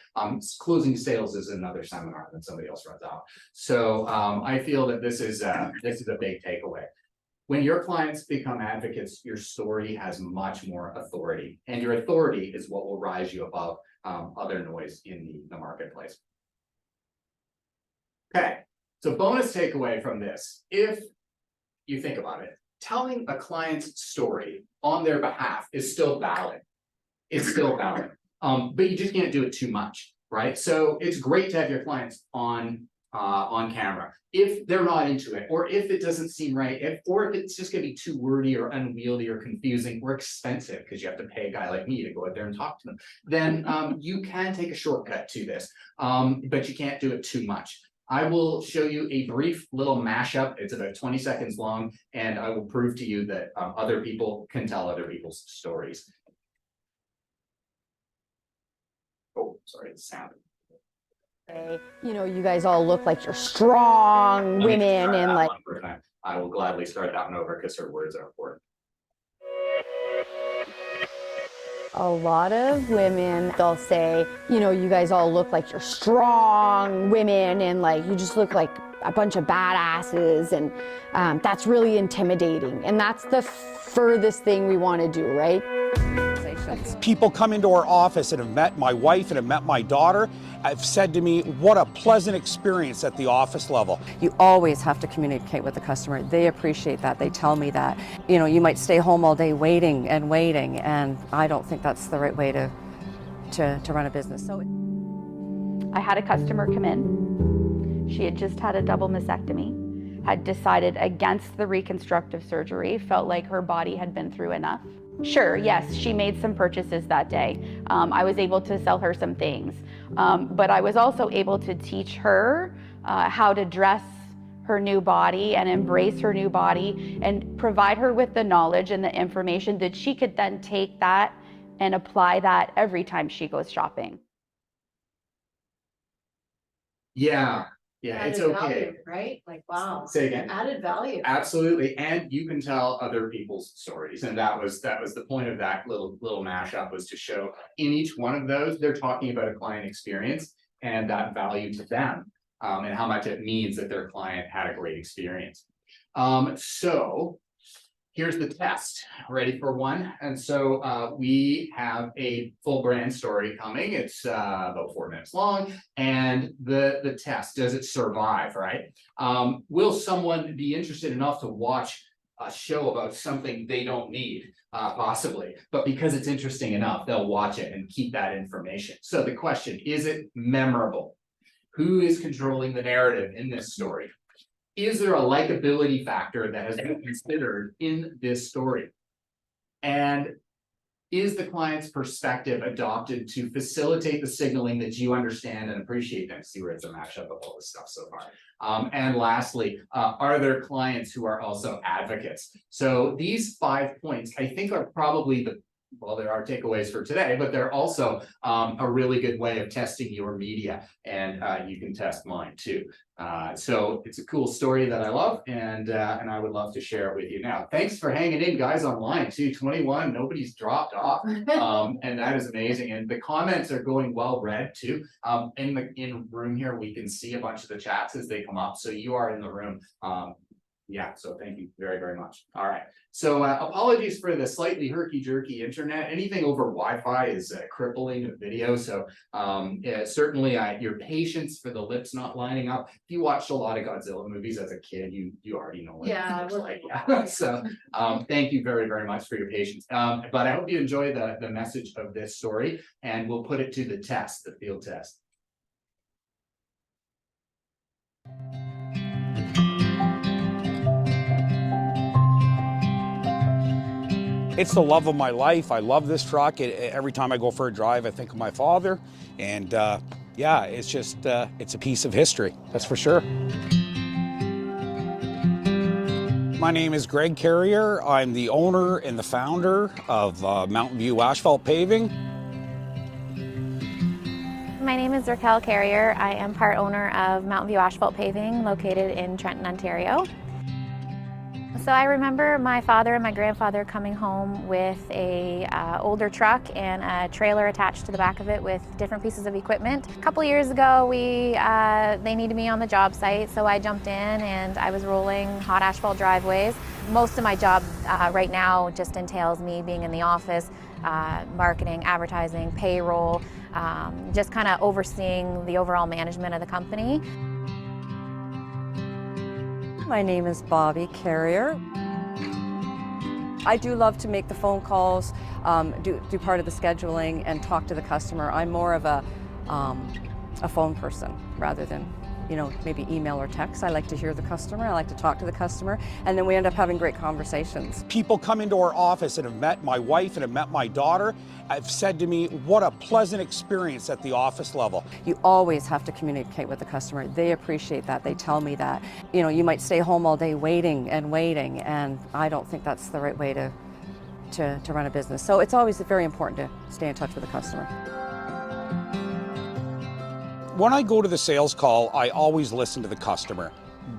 Closing sales is another seminar that somebody else runs out. So I feel that this is a big takeaway. When your clients become advocates, your story has much more authority, and your authority is what will rise you above other noise in the marketplace. Okay, so bonus takeaway from this, if you think about it, telling a client's story on their behalf is still valid. It's still valid, but you just can't do it too much, right? So it's great to have your clients on camera. If they're not into it, or if it doesn't seem right, or if it's just gonna be too wordy or unwieldy or confusing or expensive because you have to pay a guy like me to go out there and talk to them, then you can take a shortcut to this, but you can't do it too much. I will show you a brief little mashup. It's about 20 seconds long, and I will prove to you that other people can tell other people's stories. Oh, sorry, the sound. You guys all look like you're strong women and like. I will gladly start that one over because her words are important. A lot of women, they'll say, you guys all look like you're strong women and like you just look like a bunch of badasses, and that's really intimidating. And that's the furthest thing we want to do, right? People come into our office and have met my wife and have met my daughter. Have said to me, what a pleasant experience at the office level. You always have to communicate with the customer. They appreciate that. They tell me that. You might stay home all day waiting, and I don't think that's the right way to run a business. So I had a customer come in. She had just had a double mastectomy, had decided against the reconstructive surgery, felt like her body had been through enough. Sure, yes, she made some purchases that day. I was able to sell her some things, but I was also able to teach her how to dress her new body and embrace her new body and provide her with the knowledge and the information that she could then take that and apply that every time she goes shopping. Yeah, it's Added okay. value, right? Like, wow. Say again. Added value. Absolutely, and you can tell other people's stories, and that was the point of that little mashup, was to show in each one of those they're talking about a client experience and that value to them, and how much it means that their client had a great experience. So here's the test. Ready for one? And so we have a full brand story coming. It's about 4 minutes long, and the test, does it survive, right? Will someone be interested enough to watch a show about something they don't need? Possibly, but because it's interesting enough, they'll watch it and keep that information. So the question, is it memorable? Who is controlling the narrative in this story? Is there a likability factor that has been considered in this story? And is the client's perspective adopted to facilitate the signaling that you understand and appreciate them? See where it's a mashup of all this stuff so far. And lastly, are there clients who are also advocates? So these 5 points, I think, are probably there are takeaways for today, but they're also a really good way of testing your media, and you can test mine too. So it's a cool story that I love, and I would love to share it with you now. Thanks for hanging in, guys, online too. 21, nobody's dropped off, and that is amazing. And the comments are going well read too. In the room here, we can see a bunch of the chats as they come up, so you are in the room. Yeah, so thank you very, very much. All right, so apologies for the slightly herky-jerky internet. Anything over Wi-Fi is crippling a video, so certainly your patience for the lips not lining up. If you watched a lot of Godzilla movies as a kid, you already know what it looks like. Yeah. So thank you very, very much for your patience. But I hope you enjoy the message of this story, and we'll put it to the test, the field test. It's the love of my life. I love this truck. Every time I go for a drive, I think of my father. And yeah, it's just, it's a piece of history, that's for sure. My name is Greg Carrier. I'm the owner and the founder of Mountain View Asphalt Paving. My name is Raquel Carrier. I am part owner of Mountain View Asphalt Paving located in Trenton, Ontario. So I remember my father and my grandfather coming home with a older truck and a trailer attached to the back of it with different pieces of equipment. A couple years ago, they needed me on the job site, so I jumped in and I was rolling hot asphalt driveways. Most of my job right now just entails me being in the office, marketing, advertising, payroll, just kind of overseeing the overall management of the company. My name is Bobby Carrier. I do love to make the phone calls, do part of the scheduling and talk to the customer. I'm more of a phone person rather than, maybe email or text. I like to hear the customer, I like to talk to the customer, and then we end up having great conversations. People come into our office and have met my wife and have met my daughter, have said to me, what a pleasant experience at the office level. You always have to communicate with the customer. They appreciate that, they tell me that. You might stay home all day waiting, and I don't think that's the right way to run a business. So it's always very important to stay in touch with the customer. When I go to the sales call, I always listen to the customer.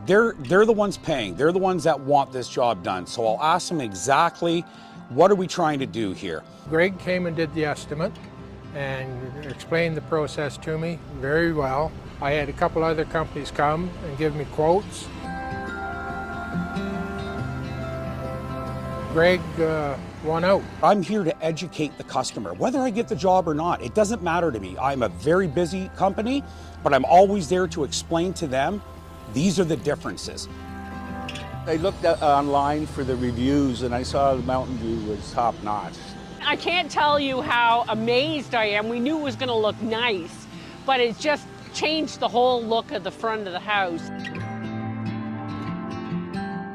They're the ones paying. They're the ones that want this job done. So I'll ask them exactly, what are we trying to do here? Greg came and did the estimate and explained the process to me very well. I had a couple other companies come and give me quotes. Greg won out. I'm here to educate the customer, whether I get the job or not. It doesn't matter to me. I'm a very busy company, but I'm always there to explain to them, these are the differences. I looked online for the reviews and I saw the Mountain View was top notch. I can't tell you how amazed I am. We knew it was going to look nice, but it just changed the whole look of the front of the house.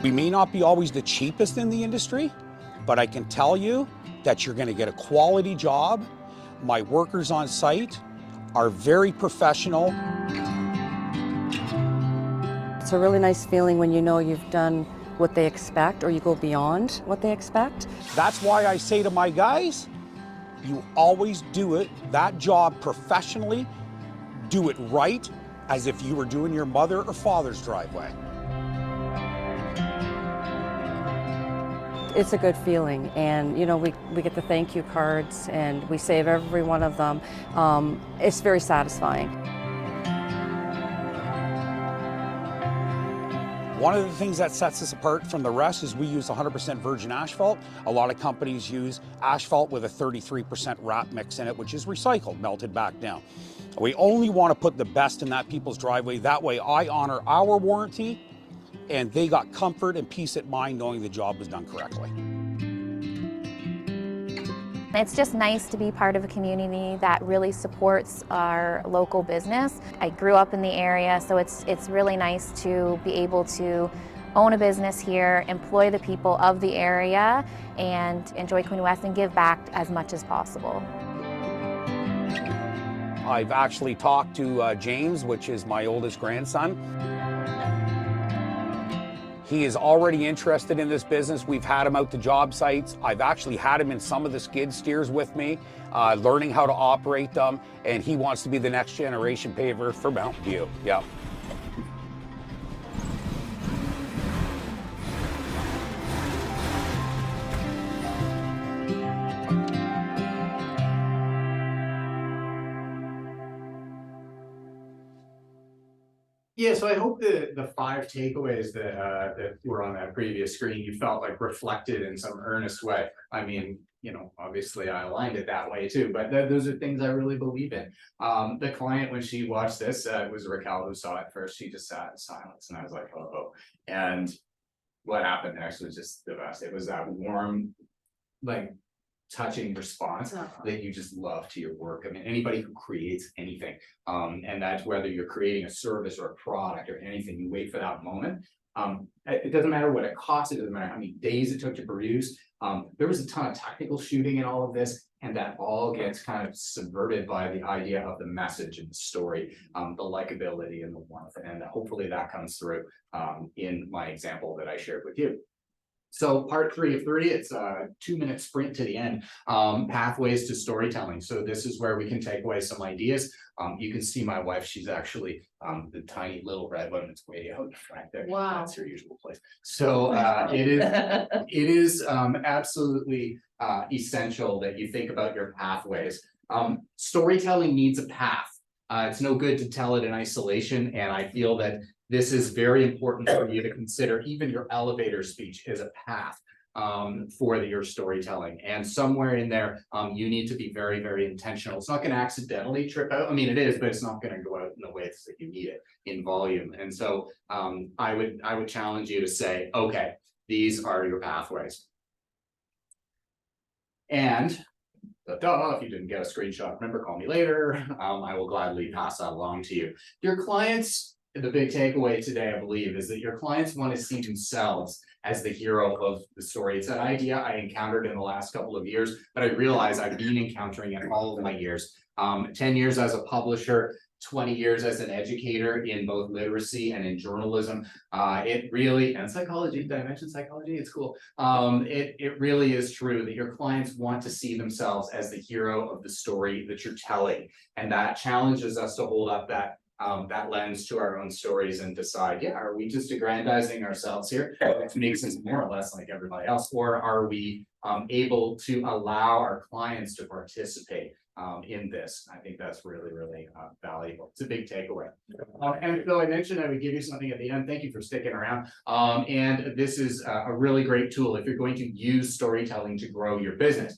We may not be always the cheapest in the industry, but I can tell you that you're going to get a quality job. My workers on site are very professional. It's a really nice feeling when you know you've done what they expect or you go beyond what they expect. That's why I say to my guys, you always do that job professionally, do it right, as if you were doing your mother or father's driveway. It's a good feeling, and we get the thank you cards and we save every one of them. It's very satisfying. One of the things that sets us apart from the rest is we use 100% virgin asphalt. A lot of companies use asphalt with a 33% wrap mix in it, which is recycled, melted back down. We only want to put the best in that people's driveway. That way I honor our warranty and they got comfort and peace of mind knowing the job was done correctly. It's just nice to be part of a community that really supports our local business. I grew up in the area, so it's really nice to be able to own a business here, employ the people of the area, and enjoy Queen West and give back as much as possible. I've actually talked to James, which is my oldest grandson. He is already interested in this business. We've had him out to job sites. I've actually had him in some of the skid steers with me, learning how to operate them, and he wants to be the next generation paver for Mountain View. Yeah. Yeah, so I hope the 5 takeaways that were on that previous screen, you felt like reflected in some earnest way. I mean, obviously I aligned it that way too, but those are things I really believe in. The client, when she watched this, it was Raquel who saw it first. She just sat in silence and I was like, oh. And what happened next was just the best. It was that warm, touching response that you just love to your work. I mean, anybody who creates anything, and that's whether you're creating a service or a product or anything, you wait for that moment. It doesn't matter what it costs, it doesn't matter how many days it took to produce. There was a ton of technical shooting in all of this, and that all gets kind of subverted by the idea of the message and the story, the likability and the warmth, and hopefully that comes through in my example that I shared with you. So part 3 of 3, it's a 2-minute sprint to the end, pathways to storytelling. So this is where we can take away some ideas. You can see my wife, she's actually the tiny little red one that's way out in front there. Wow. That's her usual place. So it is absolutely essential that you think about your pathways. Storytelling needs a path. It's no good to tell it in isolation, and I feel that this is very important for you to consider. Even your elevator speech is a path for your storytelling, and somewhere in there you need to be very, very intentional. It's not going to accidentally trip out. I mean, it is, but it's not going to go out in the ways that you need it in volume. And so I would challenge you to say, okay, these are your pathways. And if you didn't get a screenshot, remember, call me later. I will gladly pass that along to you. Your clients, the big takeaway today, I believe, is that your clients want to see themselves as the hero of the story. It's an idea I encountered in the last couple of years, but I realize I've been encountering it all of my years. 10 years as a publisher, 20 years as an educator in both literacy and in journalism. It really, and psychology, did I mention psychology? It's cool. It really is true that your clients want to see themselves as the hero of the story that you're telling. And that challenges us to hold up that lens to our own stories and decide, yeah, are we just aggrandizing ourselves here, which makes us more or less like everybody else, or are we able to allow our clients to participate in this? I think that's really, really valuable. It's a big takeaway. And though I mentioned I would give you something at the end, thank you for sticking around. And this is a really great tool if you're going to use storytelling to grow your business.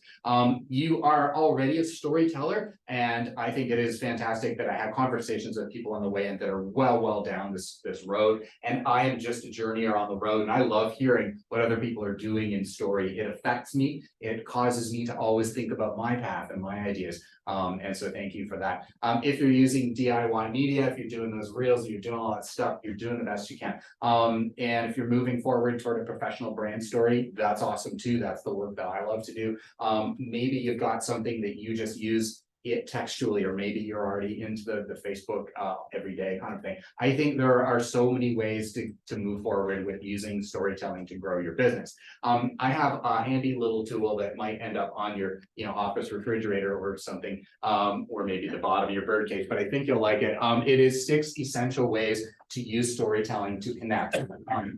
You are already a storyteller, and I think it is fantastic that I have conversations with people on the way in that are well down this road. And I am just a journeyer on the road, and I love hearing what other people are doing in story. It affects me. It causes me to always think about my path and my ideas. And so thank you for that. If you're using DIY media, if you're doing those reels, you're doing all that stuff, you're doing the best you can. And if you're moving forward toward a professional brand story, that's awesome too. That's the work that I love to do. Maybe you've got something that you just use it textually, or maybe you're already into the Facebook everyday kind of thing. I think there are so many ways to move forward with using storytelling to grow your business. I have a handy little tool that might end up on your office refrigerator or something, or maybe the bottom of your birdcage, but I think you'll like it. It is 6 essential ways to use storytelling to connect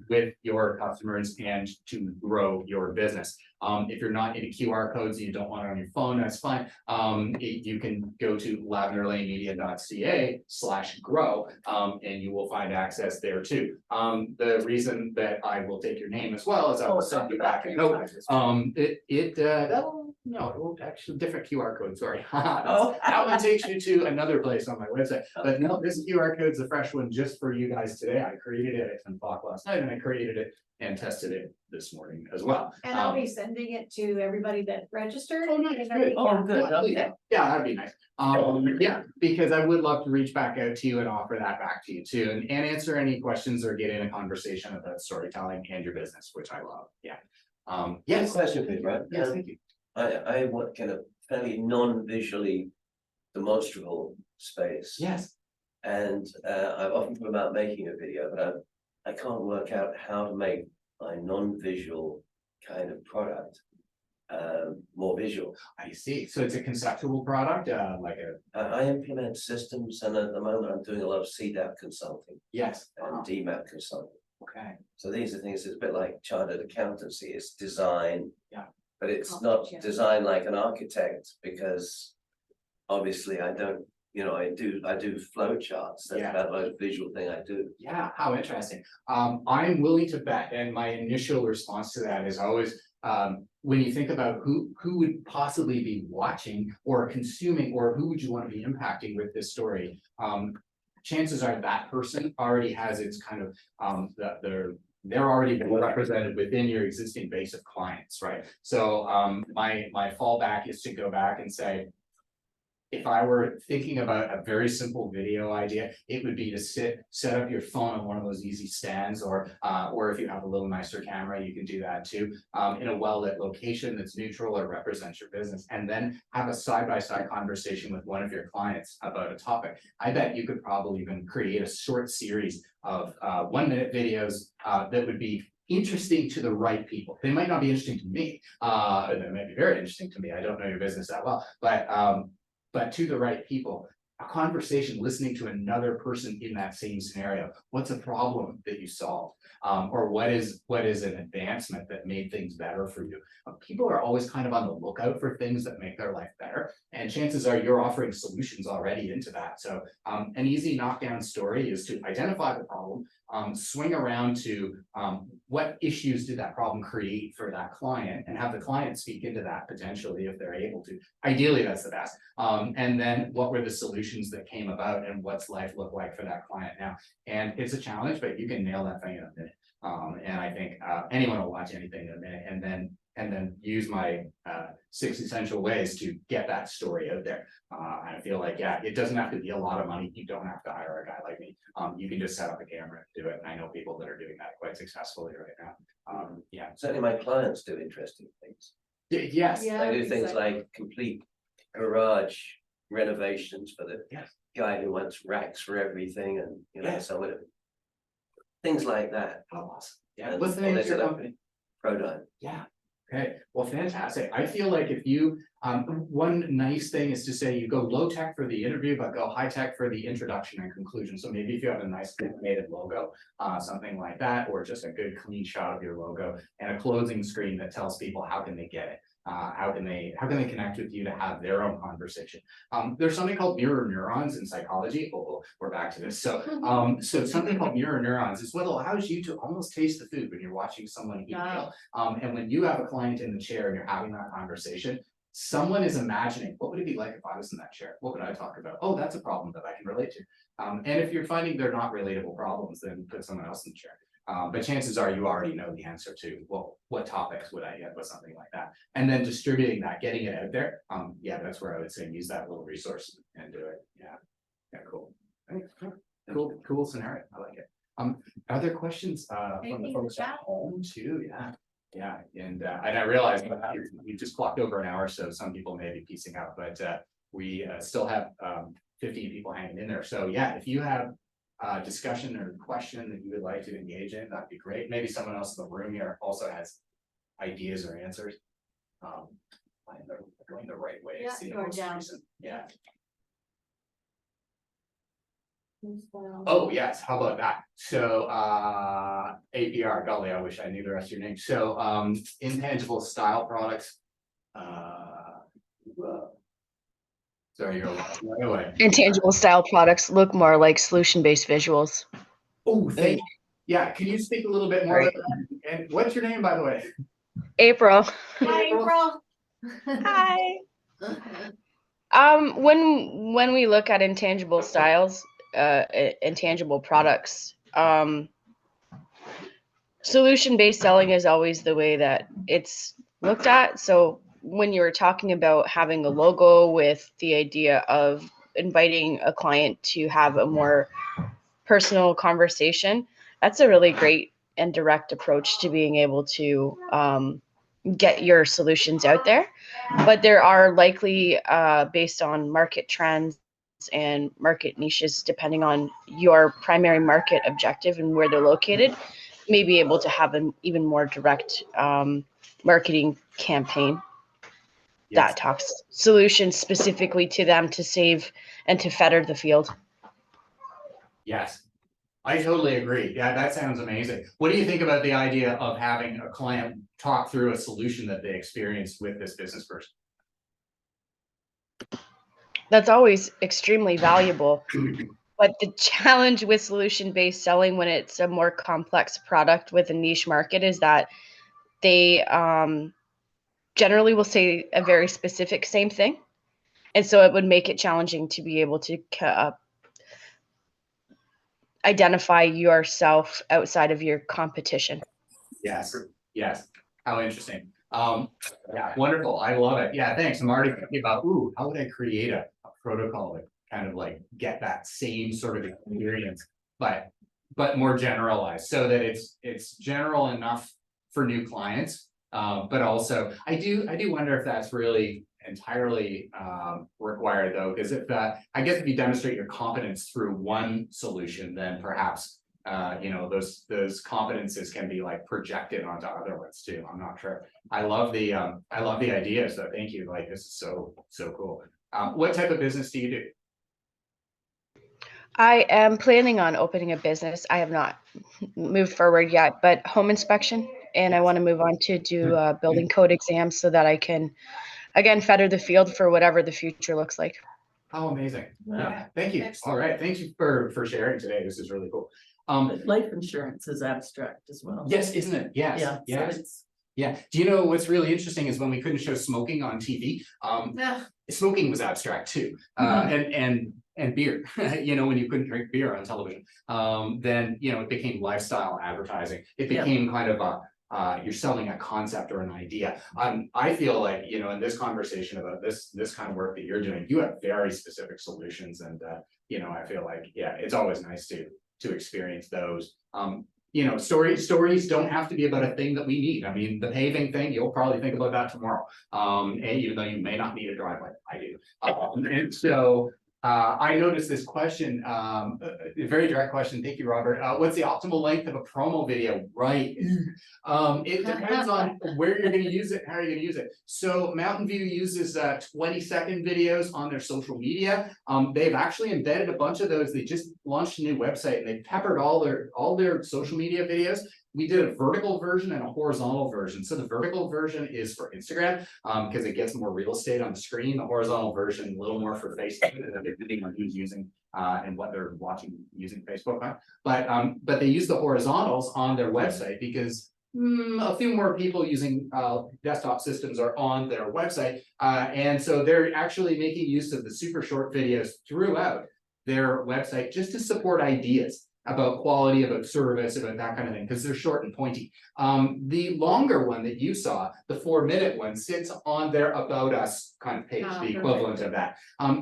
with your customers and to grow your business. If you're not into QR codes and you don't want it on your phone, that's fine. You can go to lavenderlanemedia.ca/grow, and you will find access there too. The reason that I will take your name as well is I will send you back a note. No, it will actually different QR code. Sorry. That one takes you to another place on my website. But no, this QR code is a fresh one just for you guys today. I created it at 10 o'clock last night, and I created it and tested it this morning as well. And I'll be sending it to everybody that registered. Oh, nice, good. Oh, good. Yeah, that'd be nice. Yeah, because I would love to reach back out to you and offer that back to you too, and answer any questions or get in a conversation about storytelling and your business, which I love. Yeah. Yes. Question, please, right? Yes, thank you. I want kind of fairly non-visually demonstrable space. Yes. And I've often thought about making a video, but I can't work out how to make my non-visual kind of product more visual. I see. So it's a conceptual product, like a. I implement systems, and at the moment I'm doing a lot of CDAP consulting. Yes. And DMAP consulting. Okay. So these are things. It's a bit like chartered accountancy. It's design. Yeah. But it's not designed like an architect, because obviously I don't, I do flow charts. That's about the most visual thing I do. Yeah, how interesting. I'm willing to bet, and my initial response to that is always, when you think about who would possibly be watching or consuming, or who would you want to be impacting with this story, chances are that person already has its kind of they're already represented within your existing base of clients, right? So my fallback is to go back and say, if I were thinking about a very simple video idea, it would be to set up your phone on one of those easy stands, or if you have a little nicer camera, you can do that too, in a well-lit location that's neutral or represents your business, and then have a side-by-side conversation with one of your clients about a topic. I bet you could probably even create a short series of 1-minute videos that would be interesting to the right people. They might not be interesting to me. They might be very interesting to me. I don't know your business that well, but to the right people. A conversation, listening to another person in that same scenario. What's a problem that you solved? Or what is an advancement that made things better for you? People are always kind of on the lookout for things that make their life better. And chances are you're offering solutions already into that. So an easy knockdown story is to identify the problem, swing around to what issues did that problem create for that client, and have the client speak into that potentially if they're able to. Ideally, that's the best. And then what were the solutions that came about, and what's life look like for that client now? And it's a challenge, but you can nail that thing in a minute. And I think anyone will watch anything in a minute, and then use my 6 essential ways to get that story out there. I feel like, yeah, it doesn't have to be a lot of money. You don't have to hire a guy like me. You can just set up a camera and do it. And I know people that are doing that quite successfully right now. Yeah. Certainly my clients do interesting things. Yes. They do things like complete garage renovations for the guy who wants racks for everything, and you know, some of it. Things like that. Oh, awesome. Yeah. What's the name of your company? Prodyne. Yeah. Okay, well, fantastic. I feel like if you, one nice thing is to say you go low tech for the interview, but go high tech for the introduction and conclusion. So maybe if you have a nice animated logo, something like that, or just a good clean shot of your logo and a closing screen that tells people how can they get it. How can they connect with you to have their own conversation? There's something called mirror neurons in psychology. Oh, we're back to this. So something called mirror neurons is what allows you to almost taste the food when you're watching someone eat meal. And when you have a client in the chair and you're having that conversation, someone is imagining, what would it be like if I was in that chair? What would I talk about? Oh, that's a problem that I can relate to. And if you're finding they're not relatable problems, then put someone else in the chair. But chances are you already know the answer to, well, what topics would I get with something like that? And then distributing that, getting it out there. Yeah, that's where I would say use that little resource and do it. Yeah. Yeah, cool. Cool scenario. I like it. Are there questions from the folks at home too? Yeah. Yeah. And I realized we just clocked over an hour, so some people may be piecing out, but we still have 15 people hanging in there. So yeah, if you have discussion or question that you would like to engage in, that'd be great. Maybe someone else in the room here also has ideas or answers. Going the right way. Yeah, See the going most down. recent. Yeah. Oh, yes. How about that? So APR, golly, I wish I knew the rest of your name. So intangible style products. Sorry, you're right away. Intangible style products look more like solution-based visuals. Oh, thank you. Yeah, can you speak a little bit more about that? And what's your name, by the way? April. Hi, April. Hi. When we look at intangible styles, intangible products, solution-based selling is always the way that it's looked at. So when you're talking about having a logo with the idea of inviting a client to have a more personal conversation, that's a really great and direct approach to being able to get your solutions out there. But there are likely, based on market trends and market niches, depending on your primary market objective and where they're located, may be able to have an even more direct marketing campaign that talks solutions specifically to them to save and to fetter the field. Yes, I totally agree. Yeah, that sounds amazing. What do you think about the idea of having a client talk through a solution that they experienced with this business person? That's always extremely valuable. But the challenge with solution-based selling when it's a more complex product with a niche market is that they generally will say a very specific same thing. And so it would make it challenging to be able to identify yourself outside of your competition. Yes, yes. How interesting. Yeah, wonderful. I love it. Yeah, thanks. I'm already thinking about, how would I create a protocol that kind of like get that same sort of experience, but more generalized, so that it's general enough for new clients. But also I do wonder if that's really entirely required though, because if I guess if you demonstrate your competence through one solution, then perhaps you know, those competences can be like projected onto other ones too. I'm not sure. I love the idea. So thank you. Like, this is so cool. What type of business do you do? I am planning on opening a business. I have not moved forward yet, but home inspection, and I want to move on to do building code exams so that I can, again, feather the field for whatever the future looks like. Oh, amazing. Wow. Yeah, thank you. All right, thank you for sharing today. This is really cool. But life insurance is abstract as well. Yes, isn't it? Yes, Yeah, yes. so it's, Yeah. Do you know what's really interesting is when we couldn't show smoking on TV, smoking was abstract too. And beer, you know, when you couldn't drink beer on television, then, you know, it became lifestyle advertising. It became kind of you're selling a concept or an idea. I feel like, you know, in this conversation about this kind of work that you're doing, you have very specific solutions. And, you know, I feel like, yeah, it's always nice to experience those. You know, stories don't have to be about a thing that we need. I mean, the paving thing, you'll probably think about that tomorrow. And even though you may not need a driveway, I do. And so I noticed this question, a very direct question. Thank you, Robert. What's the optimal length of a promo video? Right. It depends on where you're going to use it, how you're going to use it. So Mountain View uses 20-second videos on their social media. They've actually embedded a bunch of those. They just launched a new website and they peppered all their social media videos. We did a vertical version and a horizontal version. So the vertical version is for Instagram because it gets more real estate on the screen. The horizontal version, a little more for Facebook, depending on who's using and what they're watching using Facebook on. But they use the horizontals on their website because a few more people using desktop systems are on their website. And so they're actually making use of the super short videos throughout their website just to support ideas about quality, about service, about that kind of thing, because they're short and pointy. The longer one that you saw, the 4-minute one, sits on their About Us kind of page, the equivalent of that.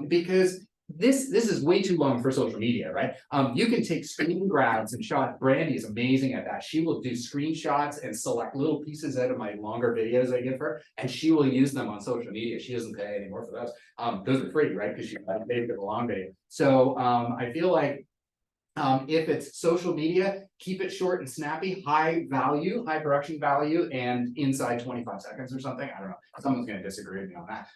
Because this is way too long for social media, right? You can take screen grabs and shots. Brandy is amazing at that. She will do screenshots and select little pieces out of my longer videos I give her, and she will use them on social media. She doesn't pay anymore for those. Those are free, right? Because she paid for the long video. So I feel like if it's social media, keep it short and snappy, high value, high production value, and inside 25 seconds or something. I don't know. Someone's going to disagree with me on that.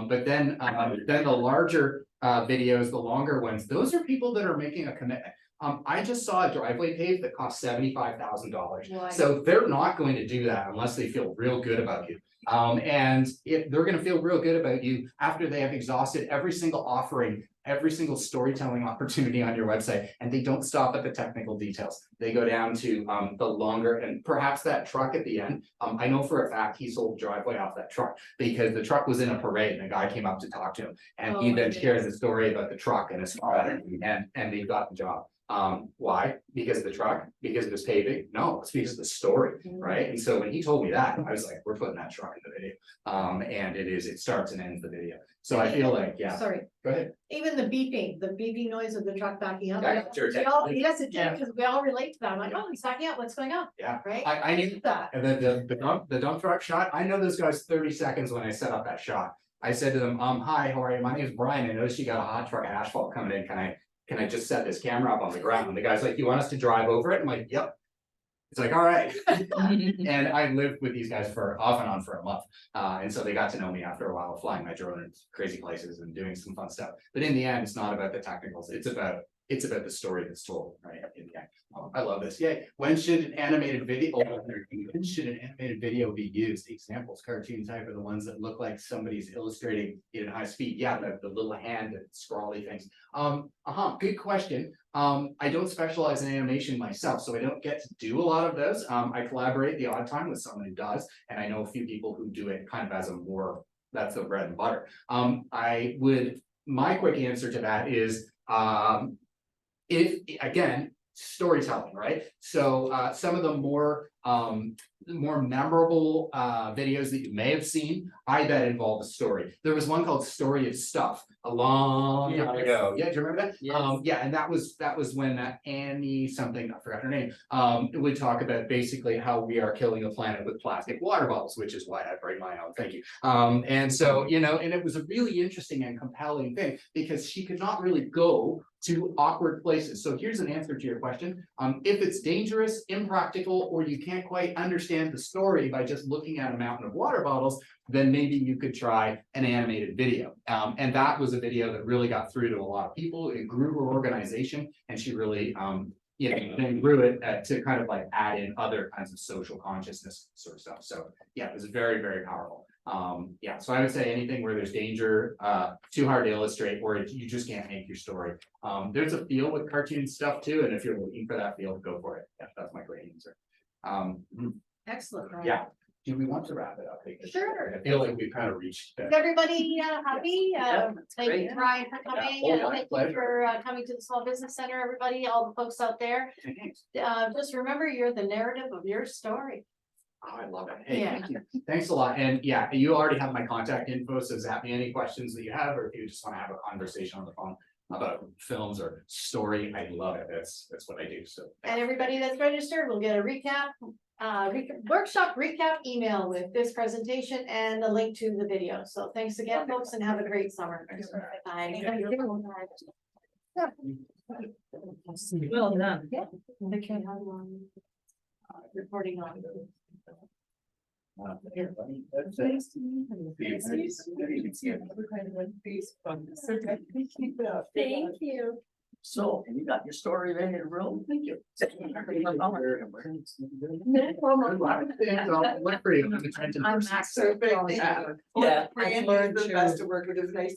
But then the larger videos, the longer ones, those are people that are making a commitment. I just saw a driveway pave that cost $75,000. So they're not going to do that unless they feel real good about you. And if they're going to feel real good about you after they have exhausted every single offering, every single storytelling opportunity on your website, and they don't stop at the technical details. They go down to the longer, and perhaps that truck at the end. I know for a fact he sold driveway off that truck because the truck was in a parade and a guy came up to talk to him, and he then shared the story about the truck and his father, and they got the job. Why? Because of the truck? Because of his paving? No, it's because of the story, right? And so when he told me that, I was like, we're putting that truck in the video. And it starts and ends the video. So I feel like, yeah. Sorry. Go ahead. Even the beeping noise of the truck backing up. Yeah, sure, Yes, it did, because we all relate to that. I'm like, oh, he's backing up. What's going on? Yeah. Right? I knew that. And then the dump truck shot, I know those guys 30 seconds when I set up that shot. I said to them, hi, how are you? My name is Brian. I noticed you got a hot truck asphalt coming in. Can I just set this camera up on the ground? And the guy's like, you want us to drive over it? I'm like, yep. It's like, all right. And I lived with these guys for off and on for a month. And so they got to know me after a while, flying my drone in crazy places and doing some fun stuff. But in the end, it's not about the technicals. It's about the story that's told, right? In the end. I love this. Yay. When should an animated video be used? Examples, cartoon type, are the ones that look like somebody's illustrating it in high speed. Yeah, the little hand and scrawly things. Good question. I don't specialize in animation myself, so I don't get to do a lot of those. I collaborate the odd time with someone who does, and I know a few people who do it kind of as that's the bread and butter. My quick answer to that is, if again, storytelling, right? So some of the more more memorable videos that you may have seen, I bet involve a story. There was one called Story of Stuff a long time ago. Yeah, do you remember that? Yes. Yeah, and that was when Annie something, I forgot her name, would talk about basically how we are killing the planet with plastic water bottles, which is why I bring my own. Thank you. And so, you know, and it was a really interesting and compelling thing because she could not really go to awkward places. So here's an answer to your question. If it's dangerous, impractical, or you can't quite understand the story by just looking at a mountain of water bottles, then maybe you could try an animated video. And that was a video that really got through to a lot of people. It grew her organization, and she really, you know, then grew it to kind of like add in other kinds of social consciousness sort of stuff. So yeah, it was very, very powerful. Yeah, so I would say anything where there's danger, too hard to illustrate, or you just can't make your story. There's a feel with cartoon stuff too, and if you're looking for that feel, go for it. Yeah, that's my great answer. Excellent. Ryan. Yeah. Do we want to wrap it up? Because Sure. I feel like we've kind of reached. Is everybody happy? Thank you, great. Ryan, for coming, Oh, and my thank you pleasure. for coming to the Small Business Center, everybody, all the folks out there. Just remember, you're the narrative of your story. Oh, I love it. Hey, Yeah. thank you. Thanks a lot. And yeah, you already have my contact info, so zap me any questions that you have, or if you just want to have a conversation on the phone about films or story, I love it. That's what I do. So And everybody that's registered will get a recap, workshop recap email with this presentation and a link to the video. So thanks again, folks, and have a great summer. Bye. Well done. Okay. Reporting on. Thank you. So, you got your story ready to roll? Thank you. Look for you. I'm Max. Yeah, I've learned the best to. to work with. It's nice